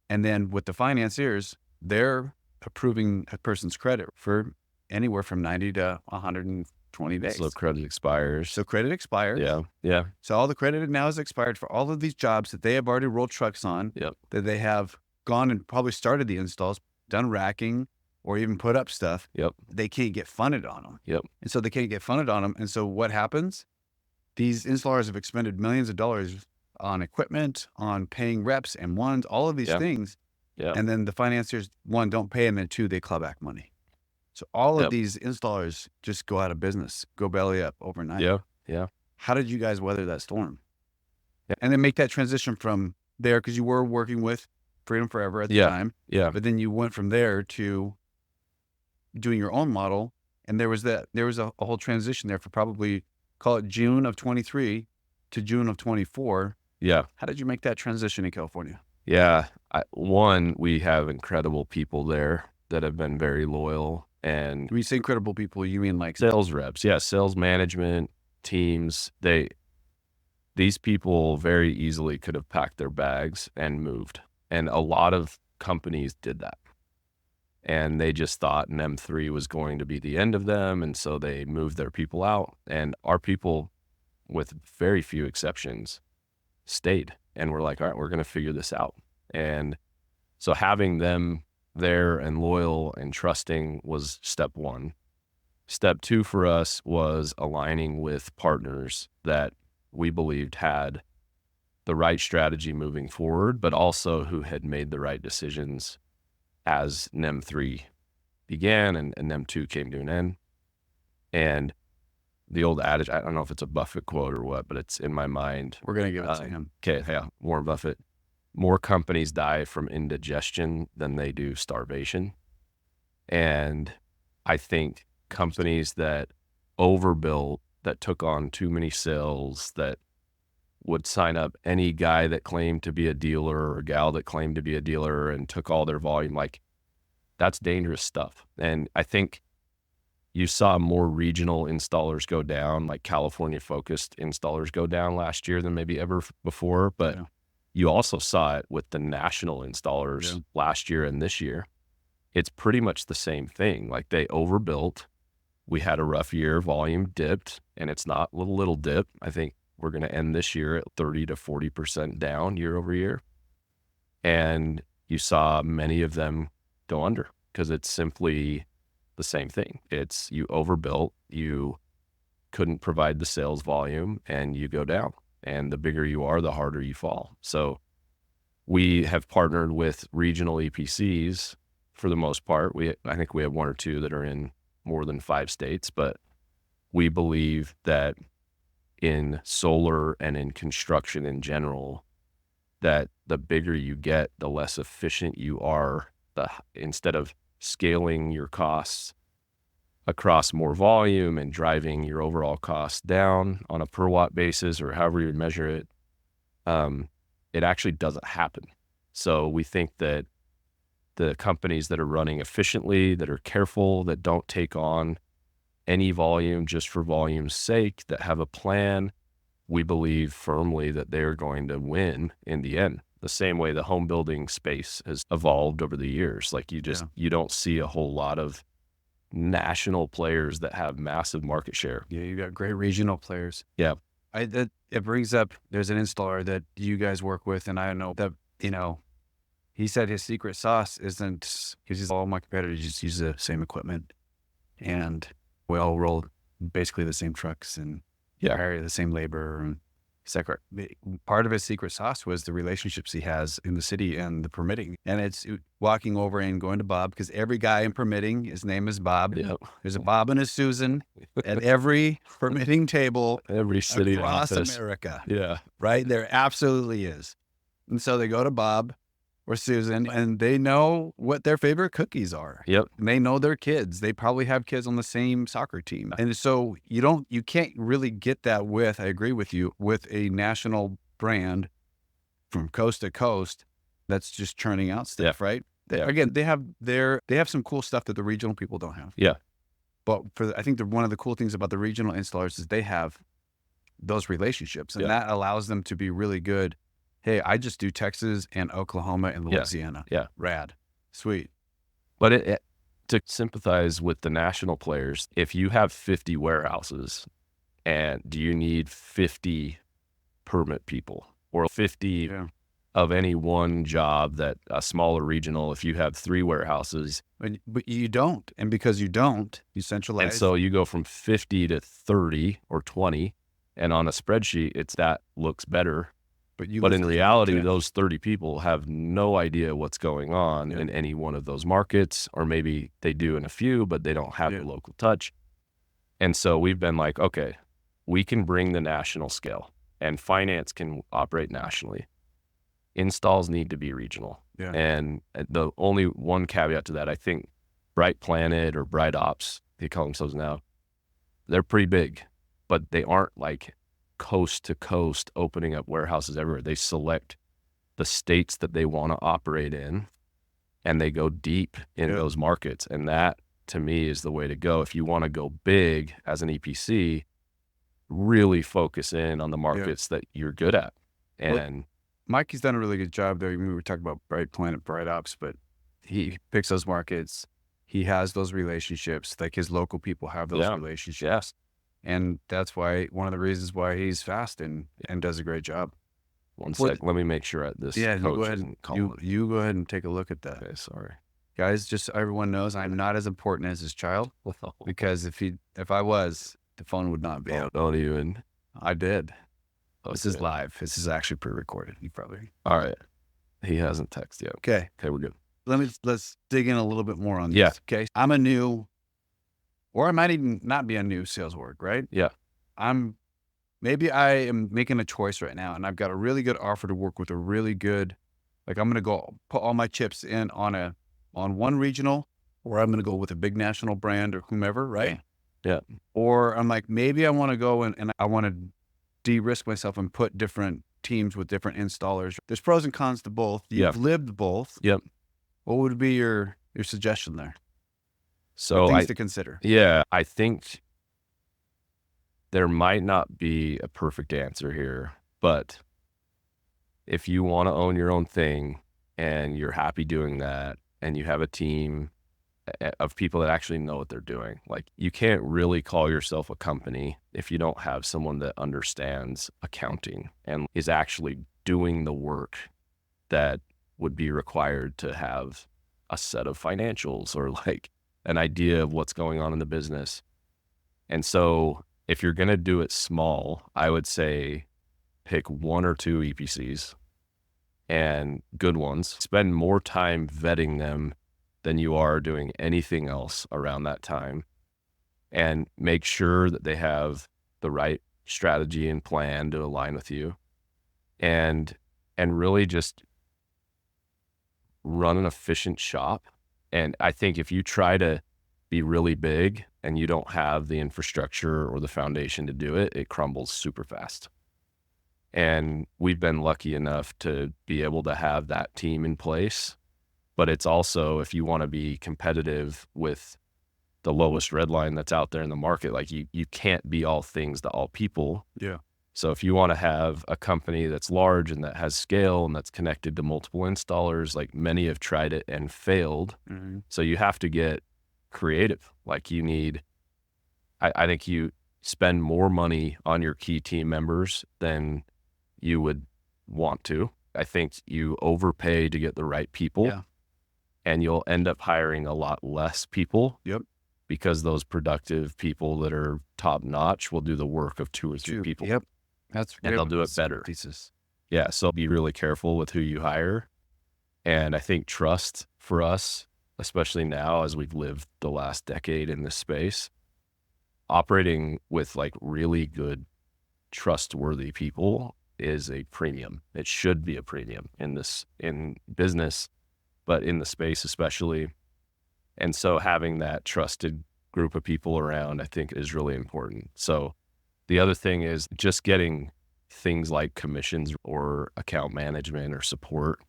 And then with the financiers, they're approving a person's credit for anywhere from 90 to 120 days. So credit expires. Yeah. So all the credit now is expired for all of these jobs that they have already rolled trucks on, that they have gone and probably started the installs, done racking, or even put up stuff. They can't get funded on them. And so they can't get funded on them. And so what happens? These installers have expended millions of dollars on equipment, on paying reps and ones, all of these things. And then the financiers, 1, don't pay, and then 2, they claw back money. So all of these installers just go out of business, go belly up overnight. How did you guys weather that storm? And then make that transition from there, because you were working with Freedom Forever at the time. But then you went from there to doing your own model, and there was a whole transition there for probably, call it June of 23 to June of 24. How did you make that transition in California? We have incredible people there that have been very loyal. And when you say incredible people, you mean like sales reps? Sales management teams. These people very easily could have packed their bags and moved. And a lot of companies did that. And they just thought NEM 3 was going to be the end of them. And so they moved their people out. And our people, with very few exceptions, stayed. And we're like, all right, we're going to figure this out. And so having them there and loyal and trusting was step one. Step 2 for us was aligning with partners that we believed had the right strategy moving forward, but also who had made the right decisions as NEM 3 began and NEM 2 came to an end. And the old adage, I don't know if it's a Buffett quote or what, but it's in my mind. We're going to give it to him. Okay, yeah, Warren Buffett. More companies die from indigestion than they do starvation. And I think companies that overbuilt, that took on too many sales, that would sign up any guy that claimed to be a dealer or gal that claimed to be a dealer and took all their volume, like that's dangerous stuff. And I think you saw more regional installers go down, like California focused installers go down last year than maybe ever before. But you also saw it with the national installers last year and this year. It's pretty much the same thing. Like they overbuilt. We had a rough year, volume dipped, and it's not a little dip. I think we're going to end this year at 30 to 40% down year over year. And you saw many of them go under because it's simply the same thing. It's you overbuilt, you couldn't provide the sales volume, and you go down. And the bigger you are, the harder you fall. So we have partnered with regional EPCs for the most part. I think we have one or two that are in more than 5 states, but we believe that in solar and in construction in general, that the bigger you get, the less efficient you are. Instead of scaling your costs across more volume and driving your overall costs down on a per watt basis or however you measure it, it actually doesn't happen. So we think that the companies that are running efficiently, that are careful, that don't take on any volume just for volume's sake, that have a plan, we believe firmly that they're going to win in the end. The same way the home building space has evolved over the years. Like you don't see a whole lot of national players that have massive market share. Yeah, you got great regional players. Yeah. It brings up, there's an installer that you guys work with, and I know that, he said his secret sauce isn't, because all my competitors just use the same equipment, and we all roll basically the same trucks and hire the same labor. And part of his secret sauce was the relationships he has in the city and the permitting. And it's walking over and going to Bob, because every guy in permitting, his name is Bob. Yep. There's a Bob and a Susan at every permitting table, every city across office. America. Yeah. Right? There absolutely is. And so they go to Bob or Susan, and they know what their favorite cookies are. Yep. And they know their kids. They probably have kids on the same soccer team. And so you can't really get that I agree with you, with a national brand from coast to coast that's just churning out stuff, right? Again, they have some cool stuff that the regional people don't have. Yeah. But I think one of the cool things about the regional installers is they have those relationships, and that allows them to be really good. Hey, I just do Texas and Oklahoma and Louisiana. Yeah. Rad. Sweet. But to sympathize with the national players, if you have 50 warehouses, and do you need 50 permit people or 50 of any one job that a smaller regional, if you have 3 warehouses? But you don't. And because you don't, you centralize. And so you go from 50 to 30 or 20, and on a spreadsheet, that looks better. But in reality, those 30 people have no idea what's going on in any one of those markets, or maybe they do in a few, but they don't have the local touch. And so we've been like, okay, we can bring the national scale, and finance can operate nationally. Installs need to be regional. Yeah. And the only one caveat to that, I think Bright Planet or Bright Ops, they call themselves now, they're pretty big, but they aren't like coast to coast opening up warehouses everywhere. They select the states that they want to operate in, and they go deep in those markets. And that, to me, is the way to go. If you want to go big as an EPC, really focus in on the markets that you're good at. And Mikey's done a really good job there. We were talking about Bright Planet, Bright Ops, but he picks those markets. He has those relationships. Like his local people have those relationships. Yes. And that's one of the reasons why he's fast and does a great job. One sec. Let me make sure at this. Yeah, go ahead. You go ahead and take a look at that. Okay, sorry. guys, just so everyone knows, I'm not as important as his child, because if I was, the phone would not be. Don't even. I did. Okay. This is live. This is actually pre-recorded. You probably. All right. He hasn't texted yet. Okay. Okay, we're good. Let's dig in a little bit more on this. Yeah. Okay. I'm a new, or I might even not be a new sales org, right? Yeah. Maybe I am making a choice right now, and I've got a really good offer to work with a really good, like I'm going to go put all my chips in on one regional, or I'm going to go with a big national brand or whomever, right? Yeah. Or I'm like, maybe I want to go and I want to de-risk myself and put different teams with different installers. There's pros and cons to both. You've lived both. Yep. What would be your suggestion there? So things to consider. Yeah, I think there might not be a perfect answer here, but if you want to own your own thing and you're happy doing that and you have a team of people that actually know what they're doing, like you can't really call yourself a company if you don't have someone that understands accounting and is actually doing the work that would be required to have a set of financials or like an idea of what's going on in the business. And so if you're going to do it small, I would say pick 1 or 2 EPCs and good ones. Spend more time vetting them than you are doing anything else around that time, and make sure that they have the right strategy and plan to align with you, and really just run an efficient shop. And I think if you try to be really big and you don't have the infrastructure or the foundation to do it, it crumbles super fast. And we've been lucky enough to be able to have that team in place. But it's also, if you want to be competitive with the lowest red line that's out there in the market, like you can't be all things to all people. Yeah. So if you want to have a company that's large and that has scale and that's connected to multiple installers, like many have tried it and failed. Mm-hmm. So you have to get creative. Like you need, I think you spend more money on your key team members than you would want to. I think you overpay to get the right people. Yeah. And you'll end up hiring a lot less people. Yep. Because those productive people that are top notch will do the work of 2 or 3 people. Yep. And they'll do it better. Thesis. Yeah. So be really careful with who you hire. And I think trust for us, especially now as we've lived the last decade in this space, operating with like really good, trustworthy people is a premium. It should be a premium in business, but in the space especially. And so having that trusted group of people around, I think, is really important. So the other thing is just getting things like commissions or account management or support.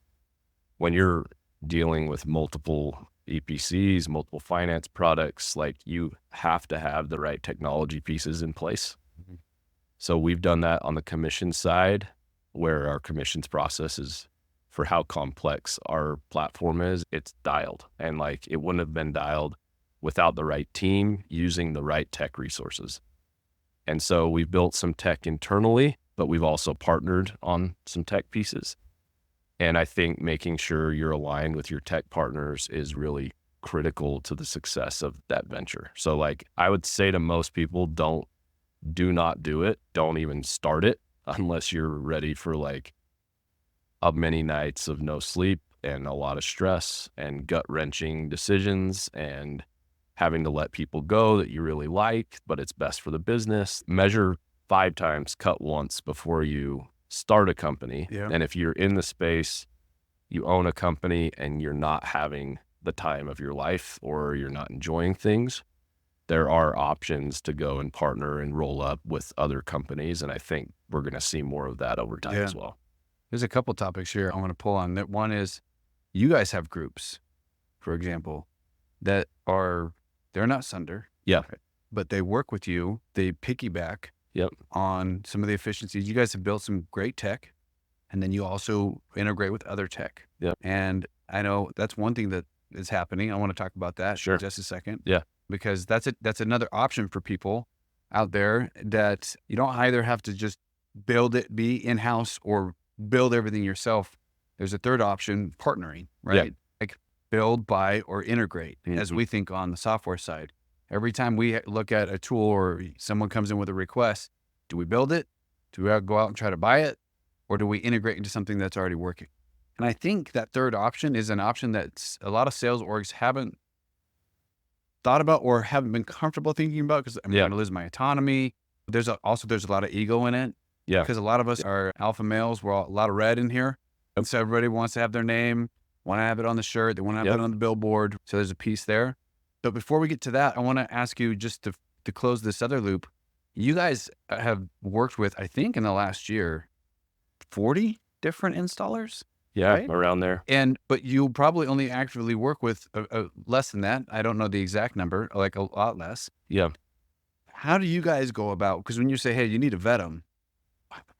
When you're dealing with multiple EPCs, multiple finance products, like you have to have the right technology pieces in place. Mm-hmm. So we've done that on the commission side, where our commissions process is, for how complex our platform is, it's dialed. And like it wouldn't have been dialed without the right team using the right tech resources. And so we've built some tech internally, but we've also partnered on some tech pieces. And I think making sure you're aligned with your tech partners is really critical to the success of that venture. So like I would say to most people, do not do it. Don't even start it unless you're ready for like many nights of no sleep and a lot of stress and gut-wrenching decisions and having to let people go that you really like, but it's best for the business. Measure 5 times, cut once before you start a company. Yeah. And if you're in the space, you own a company and you're not having the time of your life or you're not enjoying things, there are options to go and partner and roll up with other companies. And I think we're going to see more of that over time as well. There's a couple topics here I want to pull on. That one is, you guys have groups, for example, that they're not Sunder. Yeah. But they work with you. They piggyback on some of the efficiencies. You guys have built some great tech, and then you also integrate with other tech. Yeah. And I know that's one thing that is happening. I want to talk about that in just a second. Yeah. Because that's another option for people out there, that you don't either have to just build it, be in-house, or build everything yourself. There's a third option, partnering, right? Yeah. Like build, buy, or integrate, as we think on the software side. Every time we look at a tool or someone comes in with a request, do we build it? Do we go out and try to buy it? Or do we integrate into something that's already working? And I think that third option is an option that a lot of sales orgs haven't thought about or haven't been comfortable thinking about, because I'm going to lose my autonomy. There's a lot of ego in it. Yeah. Because a lot of us are alpha males. We're all, a lot of red in here. And so everybody wants to have their name, want to have it on the shirt. They want to have it on the billboard. So there's a piece there. But before we get to that, I want to ask you, just to close this other loop. You guys have worked with, I think in the last year, 40 different installers. Yeah, right? Around there. But you'll probably only actively work with less than that. I don't know the exact number, like a lot less. Yeah. How do you guys go about, because when you say, hey, you need to vet them,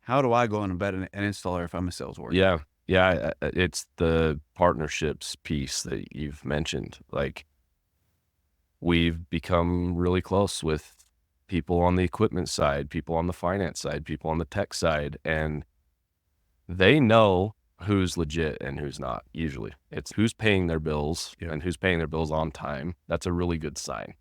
how do I go and vet an installer if I'm a sales org? Yeah. Yeah. It's the partnerships piece that you've mentioned. Like, we've become really close with people on the equipment side, people on the finance side, people on the tech side, and they know who's legit and who's not. Usually it's who's paying their bills and who's paying their bills on time. That's a really good sign.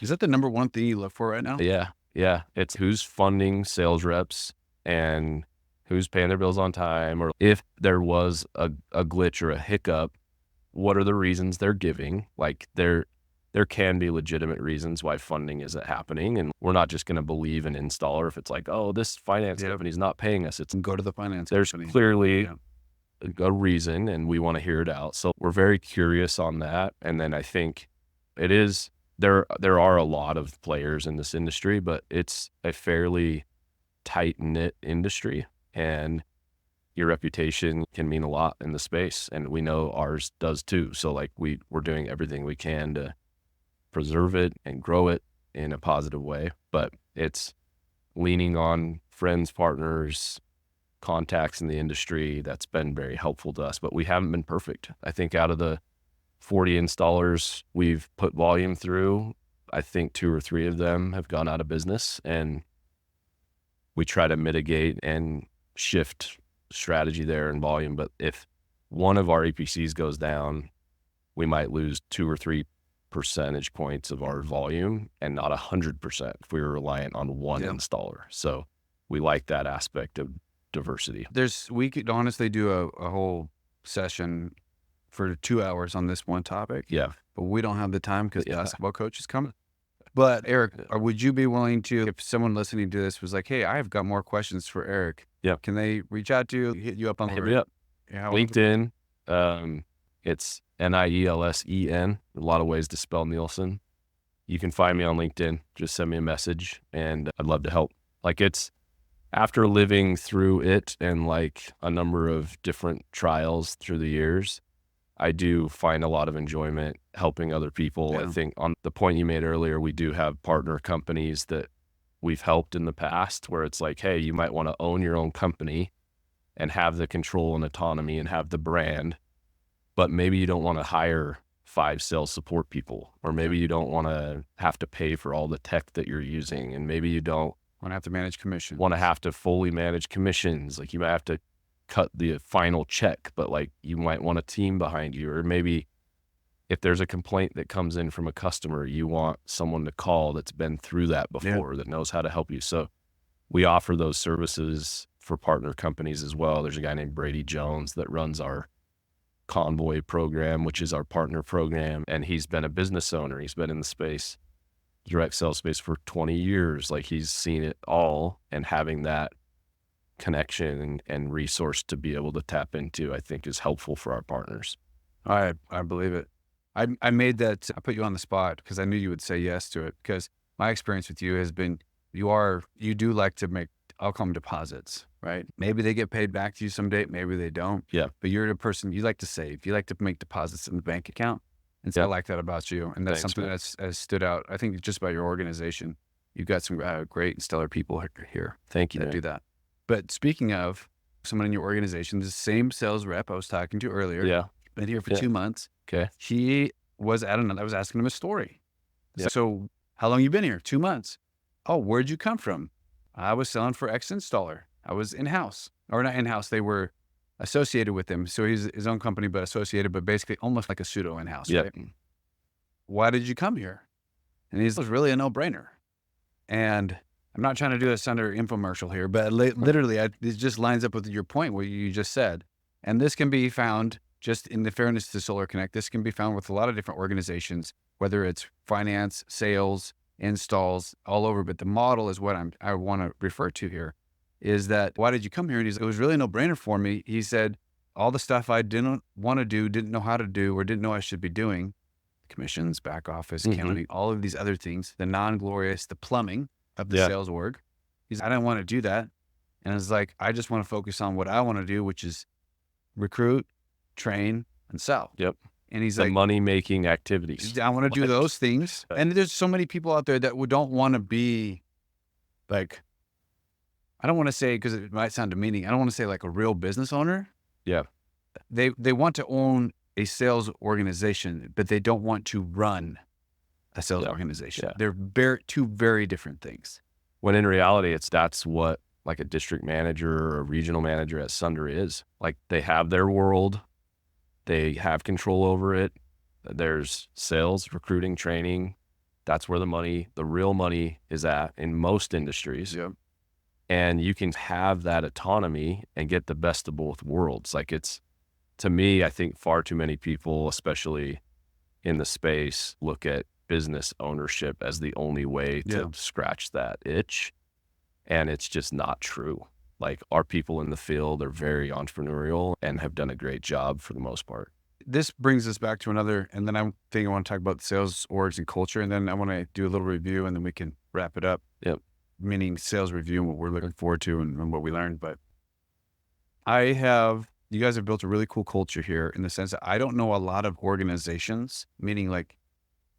Is that the number one thing you look for right now? Yeah. Yeah. It's who's funding sales reps and who's paying their bills on time. Or if there was a glitch or a hiccup, what are the reasons they're giving? Like, there can be legitimate reasons why funding isn't happening. And we're not just going to believe an installer if it's like, oh, this finance company's not paying us. It's go to the finance There's company. clearly a reason, and we want to hear it out. So we're very curious on that. And then I think it is, there are a lot of players in this industry, but it's a fairly tight-knit industry, and your reputation can mean a lot in the space. And we know ours does too. So like, we're doing everything we can to preserve it and grow it in a positive way, but it's leaning on friends, partners, contacts in the industry. That's been very helpful to us, but we haven't been perfect. I think out of the 40 installers we've put volume through, I think 2 or 3 of them have gone out of business, and we try to mitigate and shift strategy there in volume. But if one of our EPCs goes down, we might lose 2 or 3 percentage points of our volume, and not 100% if we were reliant on one installer. So we like that aspect of diversity. We could honestly do a whole session for 2 hours on this one topic. Yeah. But we don't have the time because the basketball coach is coming. But Eric, would you be willing to, if someone listening to this was like, hey, I've got more questions for Eric. Yeah. Can they reach out to you, hit you up on Hit me up. LinkedIn. It's Nielsen. A lot of ways to spell Nielsen. You can find me on LinkedIn. Just send me a message, and I'd love to help. Like, it's after living through it and like a number of different trials through the years, I do find a lot of enjoyment helping other people. Yeah. I think on the point you made earlier, we do have partner companies that we've helped in the past where it's like, hey, you might want to own your own company and have the control and autonomy and have the brand, but maybe you don't want to hire 5 sales support people, or maybe you don't want to have to pay for all the tech that you're using, and maybe you don't want to have to manage commissions. Want to have to fully manage commissions. Like, you might have to cut the final check, but like, you might want a team behind you. Or maybe if there's a complaint that comes in from a customer, you want someone to call that's been through that before, that knows how to help you. So we offer those services for partner companies as well. There's a guy named Brady Jones that runs our Convoy program, which is our partner program. And he's been a business owner. He's been in the space, direct sales space, for 20 years. Like, he's seen it all, and having that connection and resource to be able to tap into, I think, is helpful for our partners. I believe it. I made that, I put you on the spot because I knew you would say yes to it, because my experience with you has been, you do like to make, I'll call them deposits, right? Maybe they get paid back to you someday, maybe they don't. Yeah. But you're the person, you like to save, you like to make deposits in the bank account. And so I like that about you. And that's something that's stood out, I think, just about your organization. You've got some great and stellar people here. Thank you. That do that. But speaking of someone in your organization, the same sales rep I was talking to earlier. Yeah. Been here for 2 months. Okay. He was I was asking him a story. Yeah. So how long you been here? 2 months. Oh, where'd you come from? I was selling for X installer. I was in-house, or not in-house. They were associated with him. So he's his own company, but associated, but basically almost like a pseudo in-house, Yeah. right? Why did you come here? And it was really a no-brainer. And I'm not trying to do a Sunder infomercial here, but literally, it just lines up with your point, what you just said. And this can be found, just in the fairness to SolarConnect, this can be found with a lot of different organizations, whether it's finance, sales, installs, all over. But the model is what I want to refer to here, is that, why did you come here? And it was really a no-brainer for me. He said, all the stuff I didn't want to do, didn't know how to do, or didn't know I should be doing, commissions, back office, accounting, all of these other things, the non-glorious, the plumbing of the sales org. I didn't want to do that. And it's like, I just want to focus on what I want to do, which is recruit, train, and sell. Yep. And he's The like, money-making activities. I want to do those things. And there's so many people out there that don't want to be like, I don't want to say, because it might sound demeaning, I don't want to say like a real business owner. Yeah. They want to own a sales organization, but they don't want to run a sales organization. Yeah. They're two very different things. When in reality, that's what like a district manager or a regional manager at Sunder is. Like, they have their world, they have control over it. There's sales, recruiting, training. That's where the real money is at in most industries. Yep. And you can have that autonomy and get the best of both worlds. Like, it's, to me, I think far too many people, especially in the space, look at business ownership as the only way to scratch that itch. And it's just not true. Like, our people in the field are very entrepreneurial and have done a great job for the most part. This brings us back to another, and then I want to talk about sales orgs and culture, and then I want to do a little review, and then we can wrap it up. Yep. Meaning sales review and what we're looking forward to and what we learned. But you guys have built a really cool culture here, in the sense that I don't know a lot of organizations, meaning like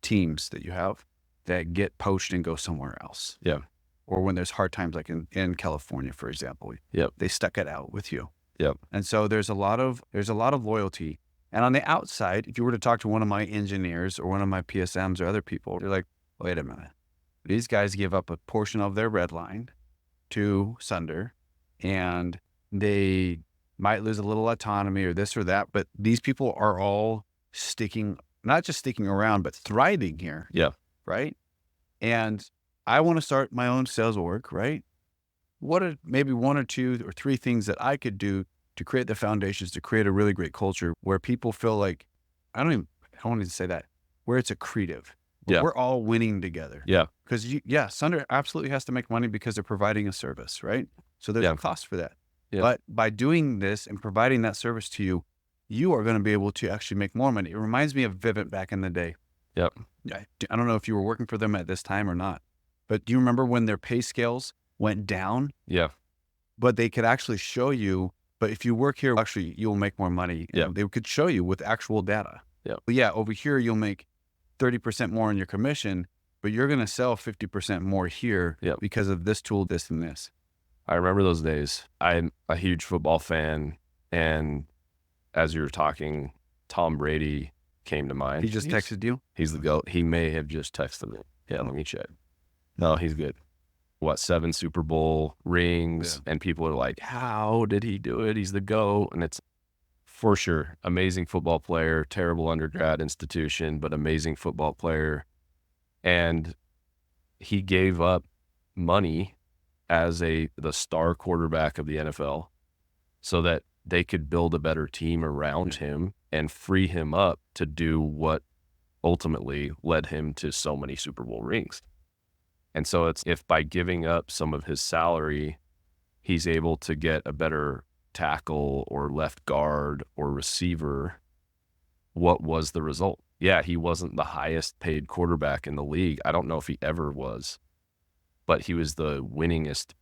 teams that you have, that get poached and go somewhere else. Yeah. Or when there's hard times, like in California, for example, they stuck it out with you. Yep. And so there's a lot of loyalty. And on the outside, if you were to talk to one of my engineers or one of my PSMs or other people, you're like, wait a minute, these guys give up a portion of their red line to Sunder, and they might lose a little autonomy or this or that, but these people are all not just sticking around, but thriving here. Yeah. Right. And I want to start my own sales org, right? What are maybe one or two or three things that I could do to create the foundations, to create a really great culture where people feel like, I don't want to say that, where it's accretive. Yeah. We're all winning together. Yeah. Because Sunder absolutely has to make money because they're providing a service, right? So there's a cost for that. Yeah. But by doing this and providing that service to you, you are going to be able to actually make more money. It reminds me of Vivint back in the day. Yep. I don't know if you were working for them at this time or not, but do you remember when their pay scales went down? Yeah. But they could actually show you, but if you work here, actually, you'll make more money. Yeah. They could show you with actual data. Yeah. But over here, you'll make 30% more on your commission, but you're going to sell 50% more here because of this tool, this, and this. I remember those days. I'm a huge football fan. And as you were talking, Tom Brady came to mind. He just texted you? He's the GOAT. He may have just texted me. Yeah, let me check. No, he's good. 7 Super Bowl rings? Yeah. And people are like, how did he do it? He's the GOAT. And it's for sure amazing football player, terrible undergrad institution, but amazing football player. And he gave up money as the star quarterback of the NFL so that they could build a better team around him and free him up to do what ultimately led him to so many Super Bowl rings. And so it's, if by giving up some of his salary, he's able to get a better tackle or left guard or receiver, what was the result? Yeah, he wasn't the highest paid quarterback in the league. I don't know if he ever was, but he was the winningest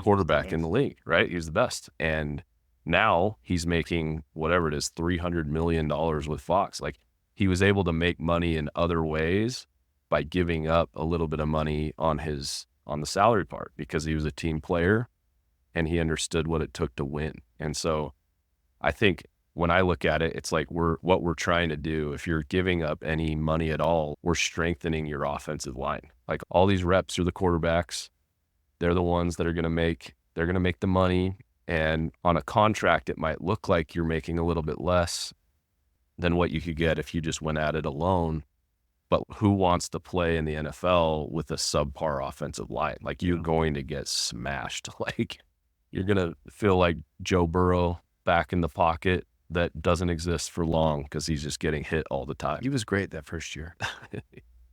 quarterback in the league, right? He was the best. And now he's making whatever it is, $300 million with Fox. Like, he was able to make money in other ways by giving up a little bit of money on the salary part, because he was a team player and he understood what it took to win. And so I think when I look at it, it's like what we're trying to do, if you're giving up any money at all, we're strengthening your offensive line. Like, all these reps are the quarterbacks. They're the ones that are going to make the money. And on a contract, it might look like you're making a little bit less than what you could get if you just went at it alone. But who wants to play in the NFL with a subpar offensive line? Like, you're going to get smashed. Like, you're going to feel like Joe Burrow back in the pocket that doesn't exist for long because he's just getting hit all the time. He was great that first year.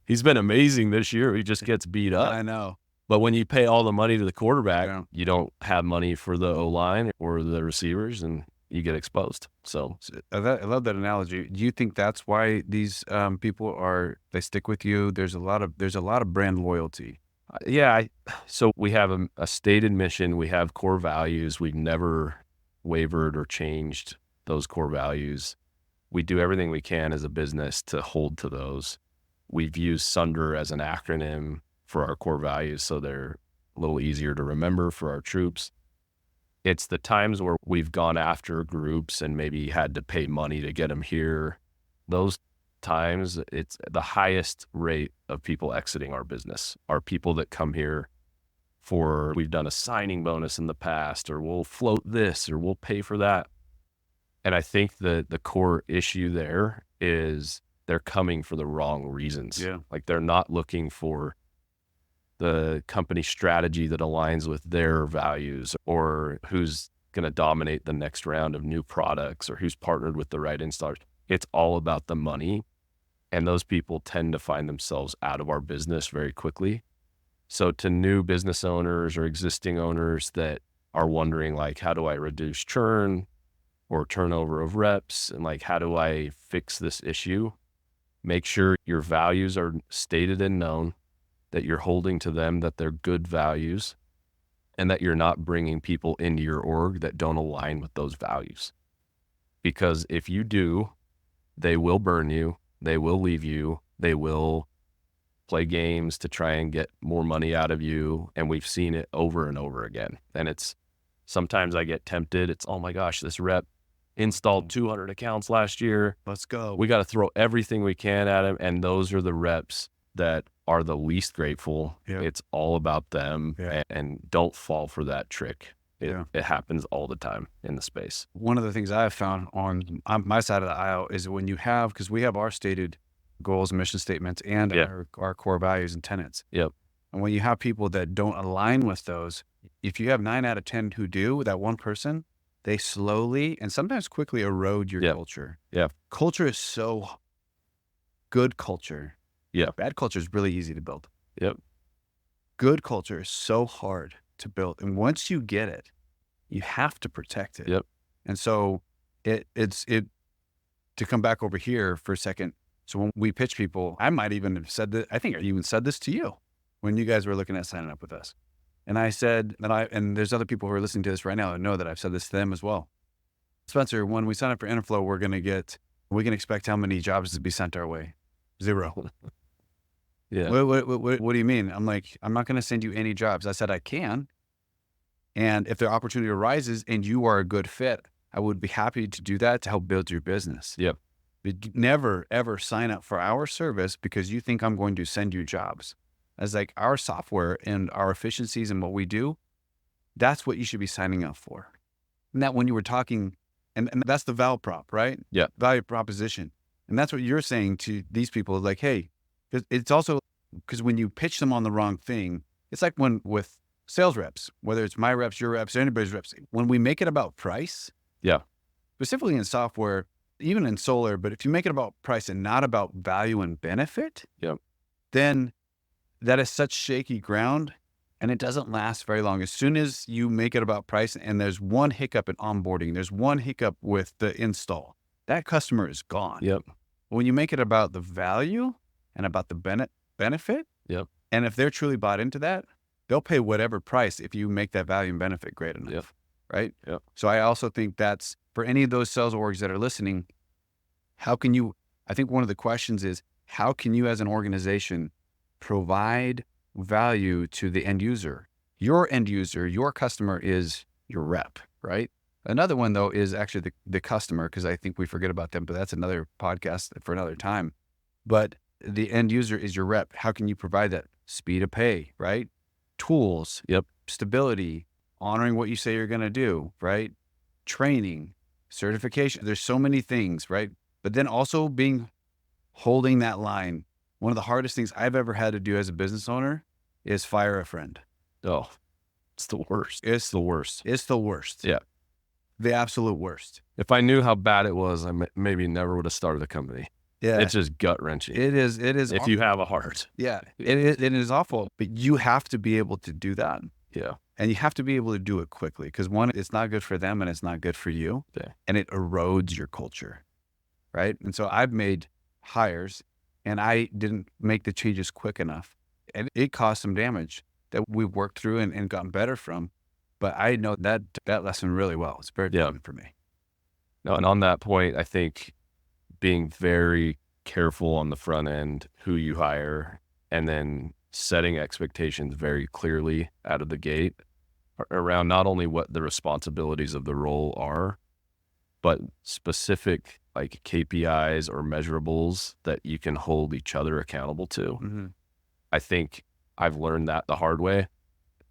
He's been amazing this year. He just gets beat up. I know. But when you pay all the money to the quarterback, you don't have money for the O-line or the receivers, and you get exposed. So I love that analogy. Do you think that's why these people they stick with you? There's a lot of brand loyalty. Yeah. So we have a stated mission. We have core values. We've never wavered or changed those core values. We do everything we can as a business to hold to those. We've used Sunder as an acronym for our core values, so they're a little easier to remember for our troops. It's the times where we've gone after groups and maybe had to pay money to get them here. Those times, it's the highest rate of people exiting our business are people that come here for, we've done a signing bonus in the past, or we'll float this, or we'll pay for that. And I think the core issue there is they're coming for the wrong reasons. Yeah. Like, they're not looking for the company strategy that aligns with their values, or who's going to dominate the next round of new products, or who's partnered with the right installers. It's all about the money. And those people tend to find themselves out of our business very quickly. So to new business owners or existing owners that are wondering, like, how do I reduce churn or turnover of reps? And like, how do I fix this issue? Make sure your values are stated and known, that you're holding to them, that they're good values, and that you're not bringing people into your org that don't align with those values. Because if you do, they will burn you, they will leave you, they will play games to try and get more money out of you. And we've seen it over and over again. And it's, sometimes I get tempted. It's, oh my gosh, this rep installed 200 accounts last year. Let's go. We got to throw everything we can at him. And those are the reps that are the least grateful. Yeah. It's all about them. Yeah. And don't fall for that trick. It happens all the time in the space. One of the things I have found on my side of the aisle is when you have, because we have our stated goals, mission statements, and our core values and tenets. Yep. And when you have people that don't align with those, if you have 9 out of 10 who do, that one person, they slowly and sometimes quickly erode your culture. Yeah. Culture is so good culture. Yeah. Bad culture is really easy to build. Yep. Good culture is so hard to build. And once you get it, you have to protect it. Yep. And so it's to come back over here for a second. So when we pitch people, I might even have said that, I think I even said this to you when you guys were looking at signing up with us. And I said that and there's other people who are listening to this right now that know that I've said this to them as well. Spencer, when we sign up for Interflow, we can expect how many jobs to be sent our way? 0. Yeah. What do you mean? I'm like, I'm not going to send you any jobs. I said I can. And if the opportunity arises and you are a good fit, I would be happy to do that to help build your business. Yep. But never, ever sign up for our service because you think I'm going to send you jobs. As like our software and our efficiencies and what we do, that's what you should be signing up for. And that when you were talking, and that's the value prop, right? Yeah. Value proposition. And that's what you're saying to these people, like, hey, it's also because when you pitch them on the wrong thing, it's like when with sales reps, whether it's my reps, your reps, anybody's reps, when we make it about price, specifically in software, even in solar, but if you make it about price and not about value and benefit, then that is such shaky ground and it doesn't last very long. As soon as you make it about price and there's one hiccup in onboarding, there's one hiccup with the install, that customer is gone. Yep. When you make it about the value and about the benefit, and if they're truly bought into that, they'll pay whatever price if you make that value and benefit great enough, right? Yep. So I also think that's, for any of those sales orgs that are listening, how can you, I think one of the questions is, how can you as an organization provide value to the end user? Your end user, your customer is your rep, right? Another one though is actually the customer, because I think we forget about them, but that's another podcast for another time. But the end user is your rep. How can you provide that? Speed of pay, right? Tools, stability, honoring what you say you're going to do, right? Training, certification. There's so many things, right? But then also holding that line. One of the hardest things I've ever had to do as a business owner is fire a friend. Oh, it's the worst. It's the worst. It's the worst. Yeah. The absolute worst. If I knew how bad it was, I maybe never would have started a company. Yeah. It's just gut wrenching. It is. If you have a heart. Yeah. It is awful, but you have to be able to do that. Yeah. And you have to be able to do it quickly because one, it's not good for them and it's not good for you. Yeah. And it erodes your culture. Right. And so I've made hires and I didn't make the changes quick enough. And it caused some damage that we worked through and gotten better from. But I know that lesson really well. It's very important for me. No, and on that point, I think being very careful on the front end, who you hire, and then setting expectations very clearly out of the gate around not only what the responsibilities of the role are, but specific like KPIs or measurables that you can hold each other accountable to. Mm-hmm. I think I've learned that the hard way,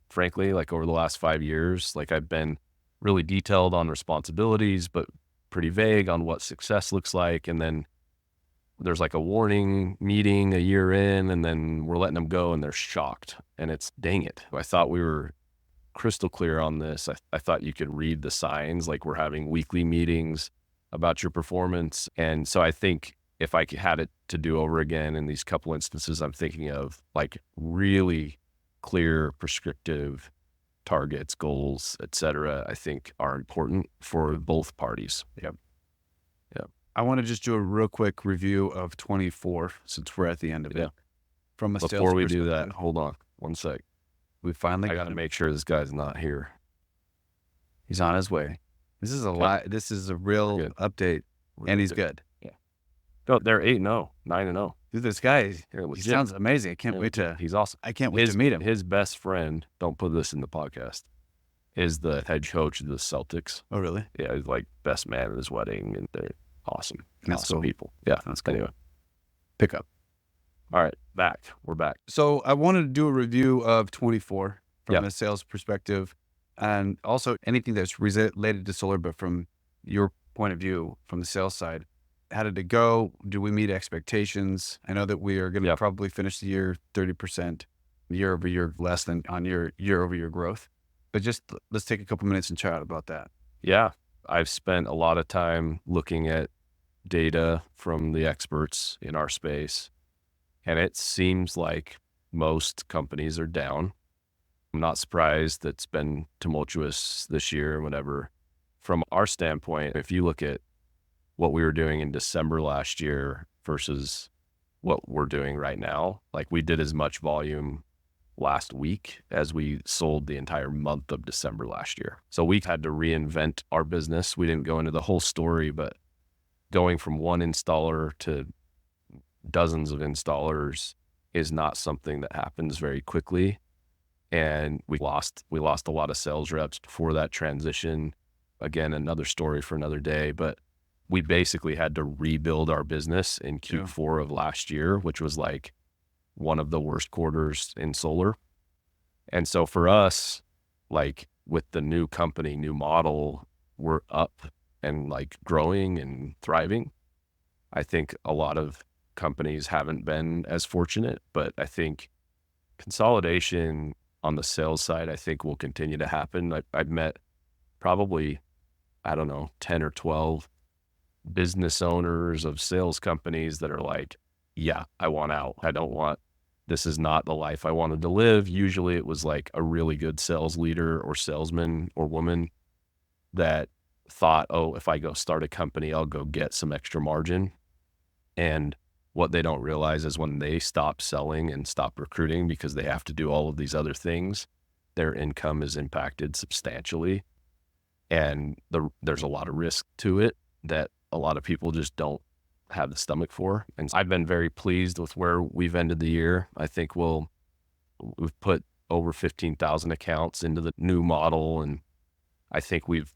frankly, like over the last 5 years. Like I've been really detailed on responsibilities, but pretty vague on what success looks like. And then there's like a warning meeting a year in, and then we're letting them go and they're shocked. And it's, dang it. I thought we were crystal clear on this. I thought you could read the signs, like we're having weekly meetings about your performance. And so I think if I had it to do over again in these couple instances, I'm thinking of like really clear, prescriptive targets, goals, et cetera, I think are important for both parties. Yep. Yep. I want to just do a real quick review of 24 since we're at the end of it. From a sales Before we do perspective. that, hold on one sec. We finally I got to make sure this guy's not here. He's on his way. This is a This is a real update, and he's good. Yeah. No, they're 8-0, 9-0. Dude, this guy, he He sounds amazing. I can't wait to. He's awesome. I can't wait to meet him. His best friend, don't put this in the podcast, is the head coach of the Celtics. Oh, really? Yeah, he's like best man at his wedding, and they're awesome. That's awesome cool. people. Yeah, That's cool. Anyway, Pick up. all right, we're back. So I wanted to do a review of 24 from Yeah. a sales perspective, and also anything that's related to solar, but from your point of view, from the sales side. How did it go? Do we meet expectations? I know that we are going to probably finish the year 30% year over year less than on your year over year growth. But just let's take a couple minutes and chat about that. Yeah, I've spent a lot of time looking at data from the experts in our space, and it seems like most companies are down. I'm not surprised that it's been tumultuous this year and whatever. From our standpoint, if you look at what we were doing in December last year versus what we're doing right now, like we did as much volume last week as we sold the entire month of December last year. So we had to reinvent our business. We didn't go into the whole story, but going from one installer to dozens of installers is not something that happens very quickly. And we lost a lot of sales reps before that transition. Again, another story for another day, but we basically had to rebuild our business in Q4 of last year, which was like one of the worst quarters in solar. And so for us, like with the new company, new model, we're up and like growing and thriving. I think a lot of companies haven't been as fortunate, but I think consolidation on the sales side, I think will continue to happen. I've met probably, 10 or 12 business owners of sales companies that are like, yeah, I want out. This is not the life I wanted to live. Usually it was like a really good sales leader or salesman or woman that thought, oh, if I go start a company, I'll go get some extra margin. And what they don't realize is when they stop selling and stop recruiting because they have to do all of these other things, their income is impacted substantially. And there's a lot of risk to it that a lot of people just don't have the stomach for. And I've been very pleased with where we've ended the year. I think we've put over 15,000 accounts into the new model. And I think we've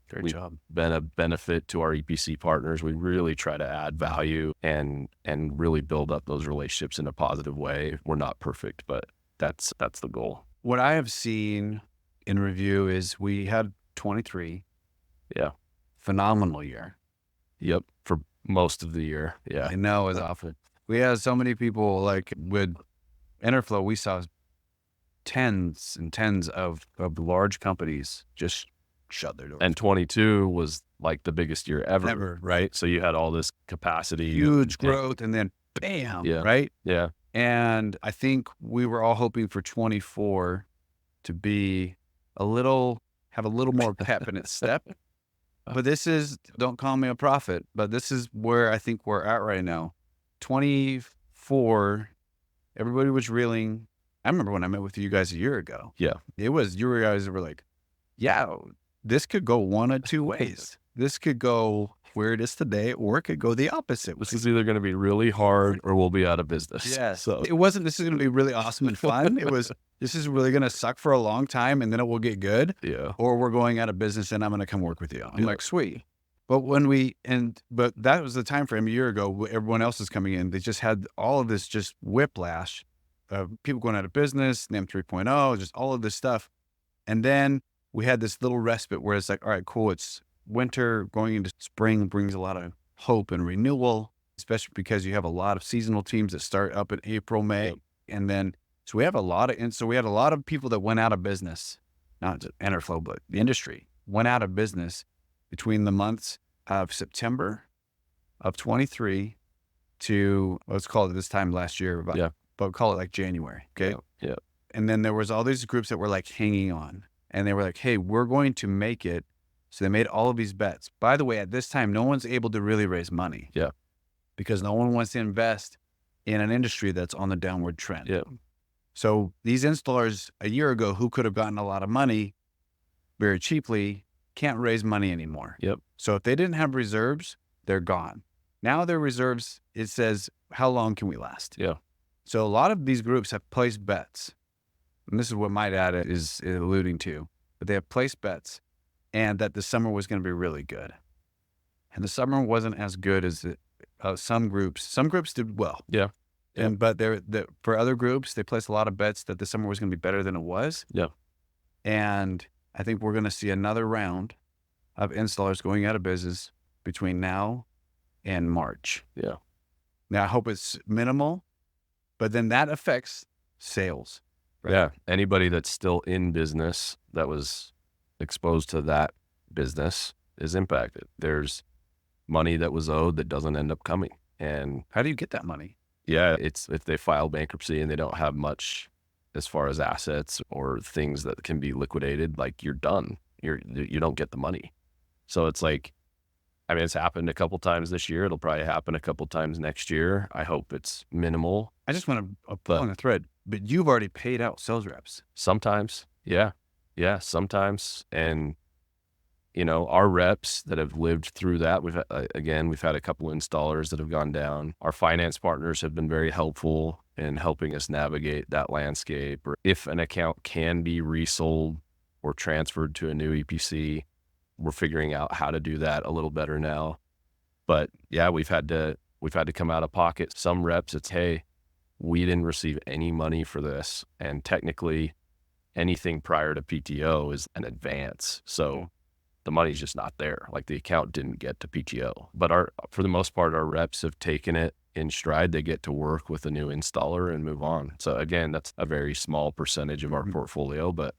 been a benefit to our EPC partners. We really try to add value and really build up those relationships in a positive way. We're not perfect, but that's the goal. What I have seen in review is we had 23. Yeah. Phenomenal year. Yep. For most of the year. Yeah. I know it was awful. We had so many people like with Interflow, we saw tens and tens of large companies just shut their doors. And 22 was like the biggest year ever. Right? So you had all this capacity. Huge growth, and then bam, Yeah. right? Yeah. And I think we were all hoping for 24 to be have a little more pep in its step. But this is, don't call me a prophet, but this is where I think we're at right now. 24, everybody was reeling. I remember when I met with you guys a year ago. Yeah. It was, you guys were like, yeah, this could go one of two ways. This could go where it is today, or it could go the opposite. This is either going to be really hard or we'll be out of business. Yes. So It wasn't, this is going to be really awesome and fun. It was, this is really going to suck for a long time and then it will get good. yeah. Or we're going out of business and I'm going to come work with you. I'm Yeah. like, sweet. But but that was the time frame a year ago. Everyone else is coming in. They just had all of this just whiplash of people going out of business, NEM 3.0, just all of this stuff. And then we had this little respite where it's like, all right, cool. It's winter, going into spring brings a lot of hope and renewal, especially because you have a lot of seasonal teams that start up in April, May. Yep. And then, so we had a lot of people that went out of business, not just Interflow, but the industry went out of business between the months of September of 23 to, let's call it this time last year, but call it like January. Okay. Yeah. And then there was all these groups that were like hanging on, and they were like, hey, we're going to make it. So they made all of these bets. By the way, at this time, no one's able to really raise money. Yeah. Because no one wants to invest in an industry that's on the downward trend. Yeah. So these installers a year ago who could have gotten a lot of money very cheaply can't raise money anymore. Yep. So if they didn't have reserves, they're gone. Now their reserves, it says, how long can we last? Yeah. So a lot of these groups have placed bets. And this is what my data is alluding to. But they have placed bets, and that the summer was going to be really good. And the summer wasn't as good as some groups. Some groups did well. Yeah. But for other groups, they placed a lot of bets that the summer was going to be better than it was. Yeah. And I think we're going to see another round of installers going out of business between now and March. Yeah. Now, I hope it's minimal, but then that affects sales. Right? Yeah. Anybody that's still in business that was exposed to that business is impacted. There's money that was owed that doesn't end up coming. And how do you get that money? Yeah, it's if they file bankruptcy and they don't have much as far as assets or things that can be liquidated, like you're done. You don't get the money. So it's like, I mean, it's happened a couple times this year. It'll probably happen a couple times next year. I hope it's minimal. I just want to pull on a thread, but you've already paid out sales reps. Sometimes. Yeah. Yeah. Sometimes. And, our reps that have lived through that, we've had a couple installers that have gone down. Our finance partners have been very helpful in helping us navigate that landscape. Or if an account can be resold or transferred to a new EPC, we're figuring out how to do that a little better now. But yeah, we've had to come out of pocket. Some reps, it's, hey, we didn't receive any money for this. And technically anything prior to PTO is an advance. So the money's just not there. Like the account didn't get to PTO, but for the most part, our reps have taken it in stride. They get to work with a new installer and move on. So again, that's a very small percentage of our portfolio, but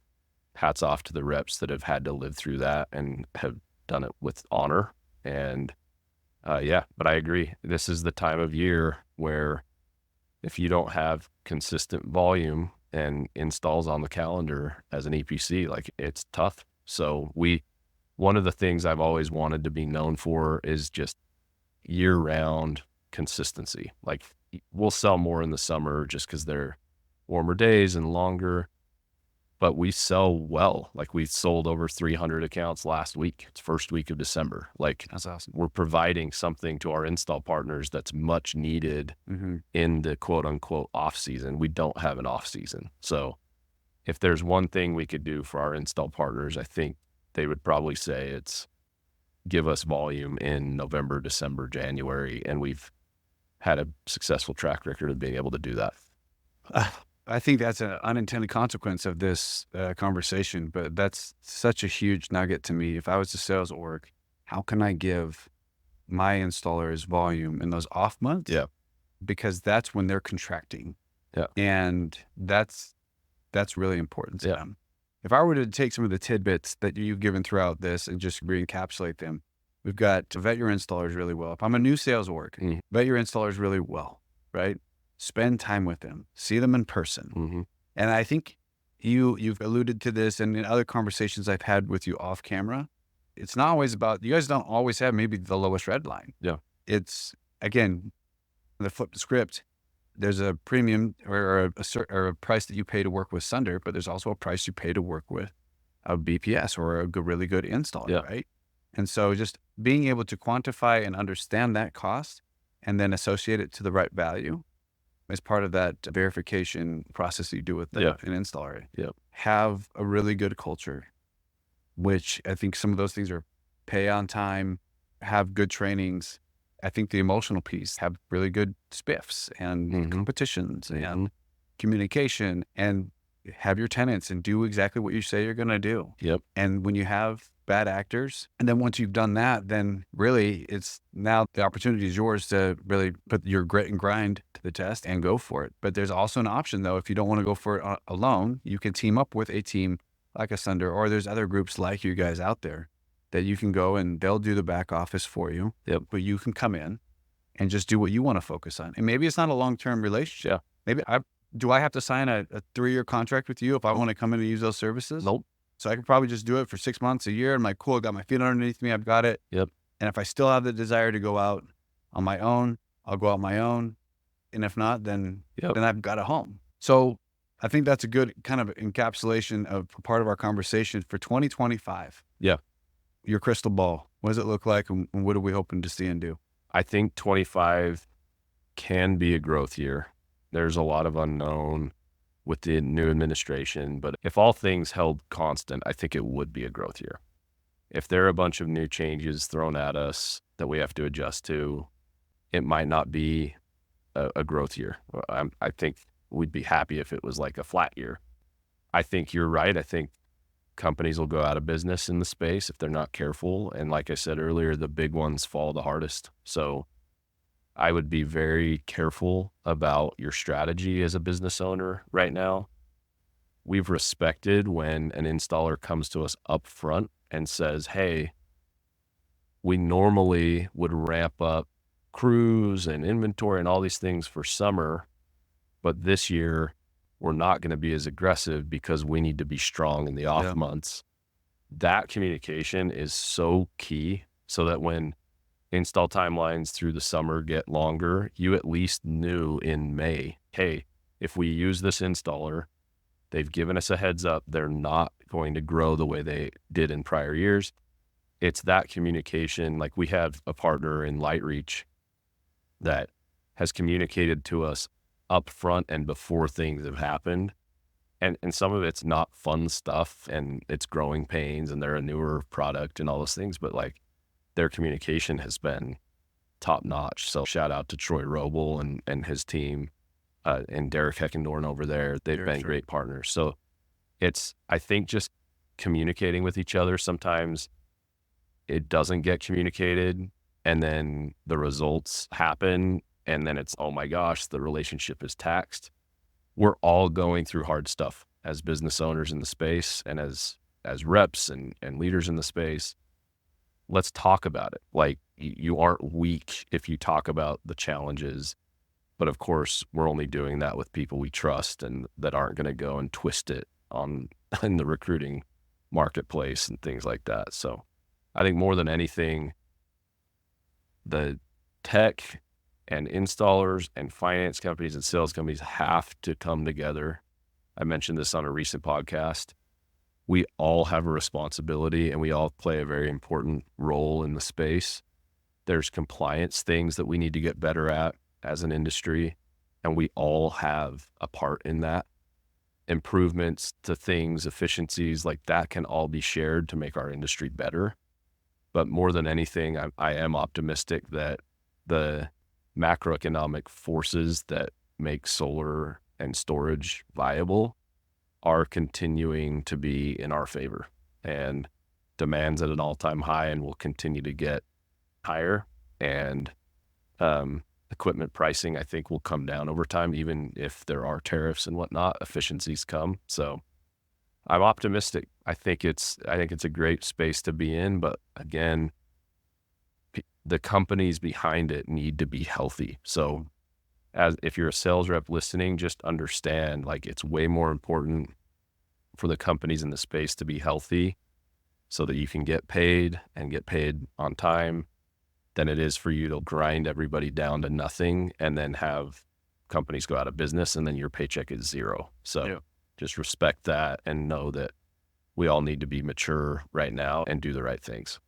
hats off to the reps that have had to live through that and have done it with honor. And but I agree. This is the time of year where if you don't have consistent volume and installs on the calendar as an EPC, like it's tough. So one of the things I've always wanted to be known for is just year-round consistency. Like we'll sell more in the summer just because they're warmer days and longer, but we sell well. Like we sold over 300 accounts last week. It's first week of December. Like that's awesome. We're providing something to our install partners that's much needed in the quote unquote off season. We don't have an off season. So if there's one thing we could do for our install partners, I think they would probably say it's give us volume in November, December, January. And we've had a successful track record of being able to do that. I think that's an unintended consequence of this conversation, but that's such a huge nugget to me. If I was a sales org, how can I give my installers volume in those off months? Yeah. Because that's when they're contracting. Yeah. And that's really important to Yeah. them. If I were to take some of the tidbits that you've given throughout this and just re-encapsulate them, we've got to vet your installers really well. If I'm a new sales org, vet your installers really well, right? Spend time with them, see them in person. Mm-hmm. And I think you've alluded to this, and in other conversations I've had with you off camera, it's not always about, you guys don't always have maybe the lowest red line. Yeah. It's, again, the flip the script. There's a premium or a price that you pay to work with Sunder, but there's also a price you pay to work with a BPS or a really good installer, right? And so just being able to quantify and understand that cost and then associate it to the right value is part of that verification process that you do with an installer. Yep. Have a really good culture, which I think some of those things are pay on time, have good trainings. I think the emotional piece, have really good spiffs and competitions and communication, and have your tenants and do exactly what you say you're going to do. Yep. And when you have bad actors, and then once you've done that, then really it's now the opportunity is yours to really put your grit and grind to the test and go for it. But there's also an option though, if you don't want to go for it alone, you can team up with a team like a Sunder, or there's other groups like you guys out there that you can go and they'll do the back office for you. Yep. But you can come in and just do what you want to focus on. And maybe it's not a long-term relationship. Yeah. Maybe do I have to sign a 3-year contract with you if I want to come in and use those services? Nope. So I could probably just do it for 6 months, a year. I'm like, cool, I got my feet underneath me. I've got it. Yep. And if I still have the desire to go out on my own, I'll go out on my own. And if not, then I've got a home. So I think that's a good kind of encapsulation of part of our conversation for 2025. Yeah. Your crystal ball. What does it look like, and what are we hoping to see and do? I think 25 can be a growth year. There's a lot of unknown with the new administration, but if all things held constant, I think it would be a growth year. If there are a bunch of new changes thrown at us that we have to adjust to, it might not be a growth year. I think we'd be happy if it was like a flat year. I think you're right. I think companies will go out of business in the space if they're not careful. And like I said earlier, the big ones fall the hardest. So I would be very careful about your strategy as a business owner right now. We've respected when an installer comes to us up front and says, hey, we normally would ramp up crews and inventory and all these things for summer, but this year we're not going to be as aggressive because we need to be strong in the off months. That communication is so key, so that when install timelines through the summer get longer, you at least knew in May, hey, if we use this installer, they've given us a heads up, they're not going to grow the way they did in prior years. It's that communication. Like, we have a partner in LightReach that has communicated to us up front and before things have happened. And some of it's not fun stuff, and it's growing pains, and they're a newer product and all those things, but like, their communication has been top notch. So shout out to Troy Roble and his team, and Derek Heckendorn over there. They've been great partners. So it's, I think, just communicating with each other. Sometimes it doesn't get communicated, and then the results happen, and then it's, oh my gosh, the relationship is taxed. We're all going through hard stuff as business owners in the space, and as reps and leaders in the space. Let's talk about it. Like, you aren't weak if you talk about the challenges, but of course we're only doing that with people we trust and that aren't going to go and twist it in the recruiting marketplace and things like that. So I think more than anything, the tech and installers and finance companies and sales companies have to come together. I mentioned this on a recent podcast. We all have a responsibility, and we all play a very important role in the space. There's compliance things that we need to get better at as an industry, and we all have a part in that. Improvements to things, efficiencies, like that can all be shared to make our industry better. But more than anything, I am optimistic that the macroeconomic forces that make solar and storage viable are continuing to be in our favor, and demand's at an all-time high and will continue to get higher. And equipment pricing, I think, will come down over time, even if there are tariffs and whatnot. Efficiencies come. So I'm optimistic. I think it's a great space to be in, but again, the companies behind it need to be healthy. So if you're a sales rep listening, just understand, like, it's way more important for the companies in the space to be healthy so that you can get paid and get paid on time than it is for you to grind everybody down to nothing and then have companies go out of business and then your paycheck is zero. So just respect that and know that we all need to be mature right now and do the right things.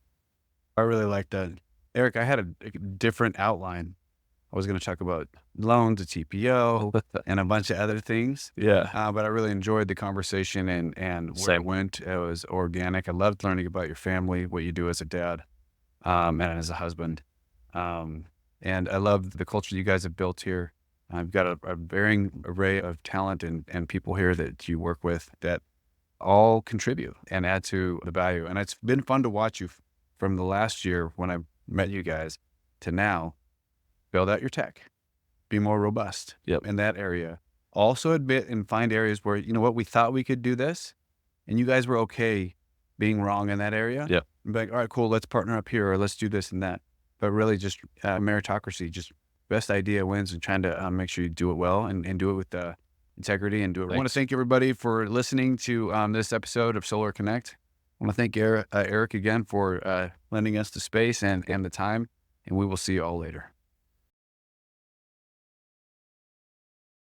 I really like that. Eric, I had a different outline. I was going to talk about loans, a TPO, and a bunch of other things. Yeah. But I really enjoyed the conversation and where it went. It was organic. I loved learning about your family, what you do as a dad, and as a husband. And I love the culture you guys have built here. I've got a varying array of talent and people here that you work with that all contribute and add to the value. And it's been fun to watch you from the last year when I met you guys to now. Build out your tech, be more robust in that area. Also admit and find areas where, you know what, we thought we could do this and you guys were okay being wrong in that area. Yeah. Be like, all right, cool, let's partner up here or let's do this and that. But really just meritocracy, just best idea wins, and trying to make sure you do it well and do it with integrity and do it. I want to thank everybody for listening to this episode of SolarConnect. I want to thank Eric again for lending us the space and the time, and we will see you all later.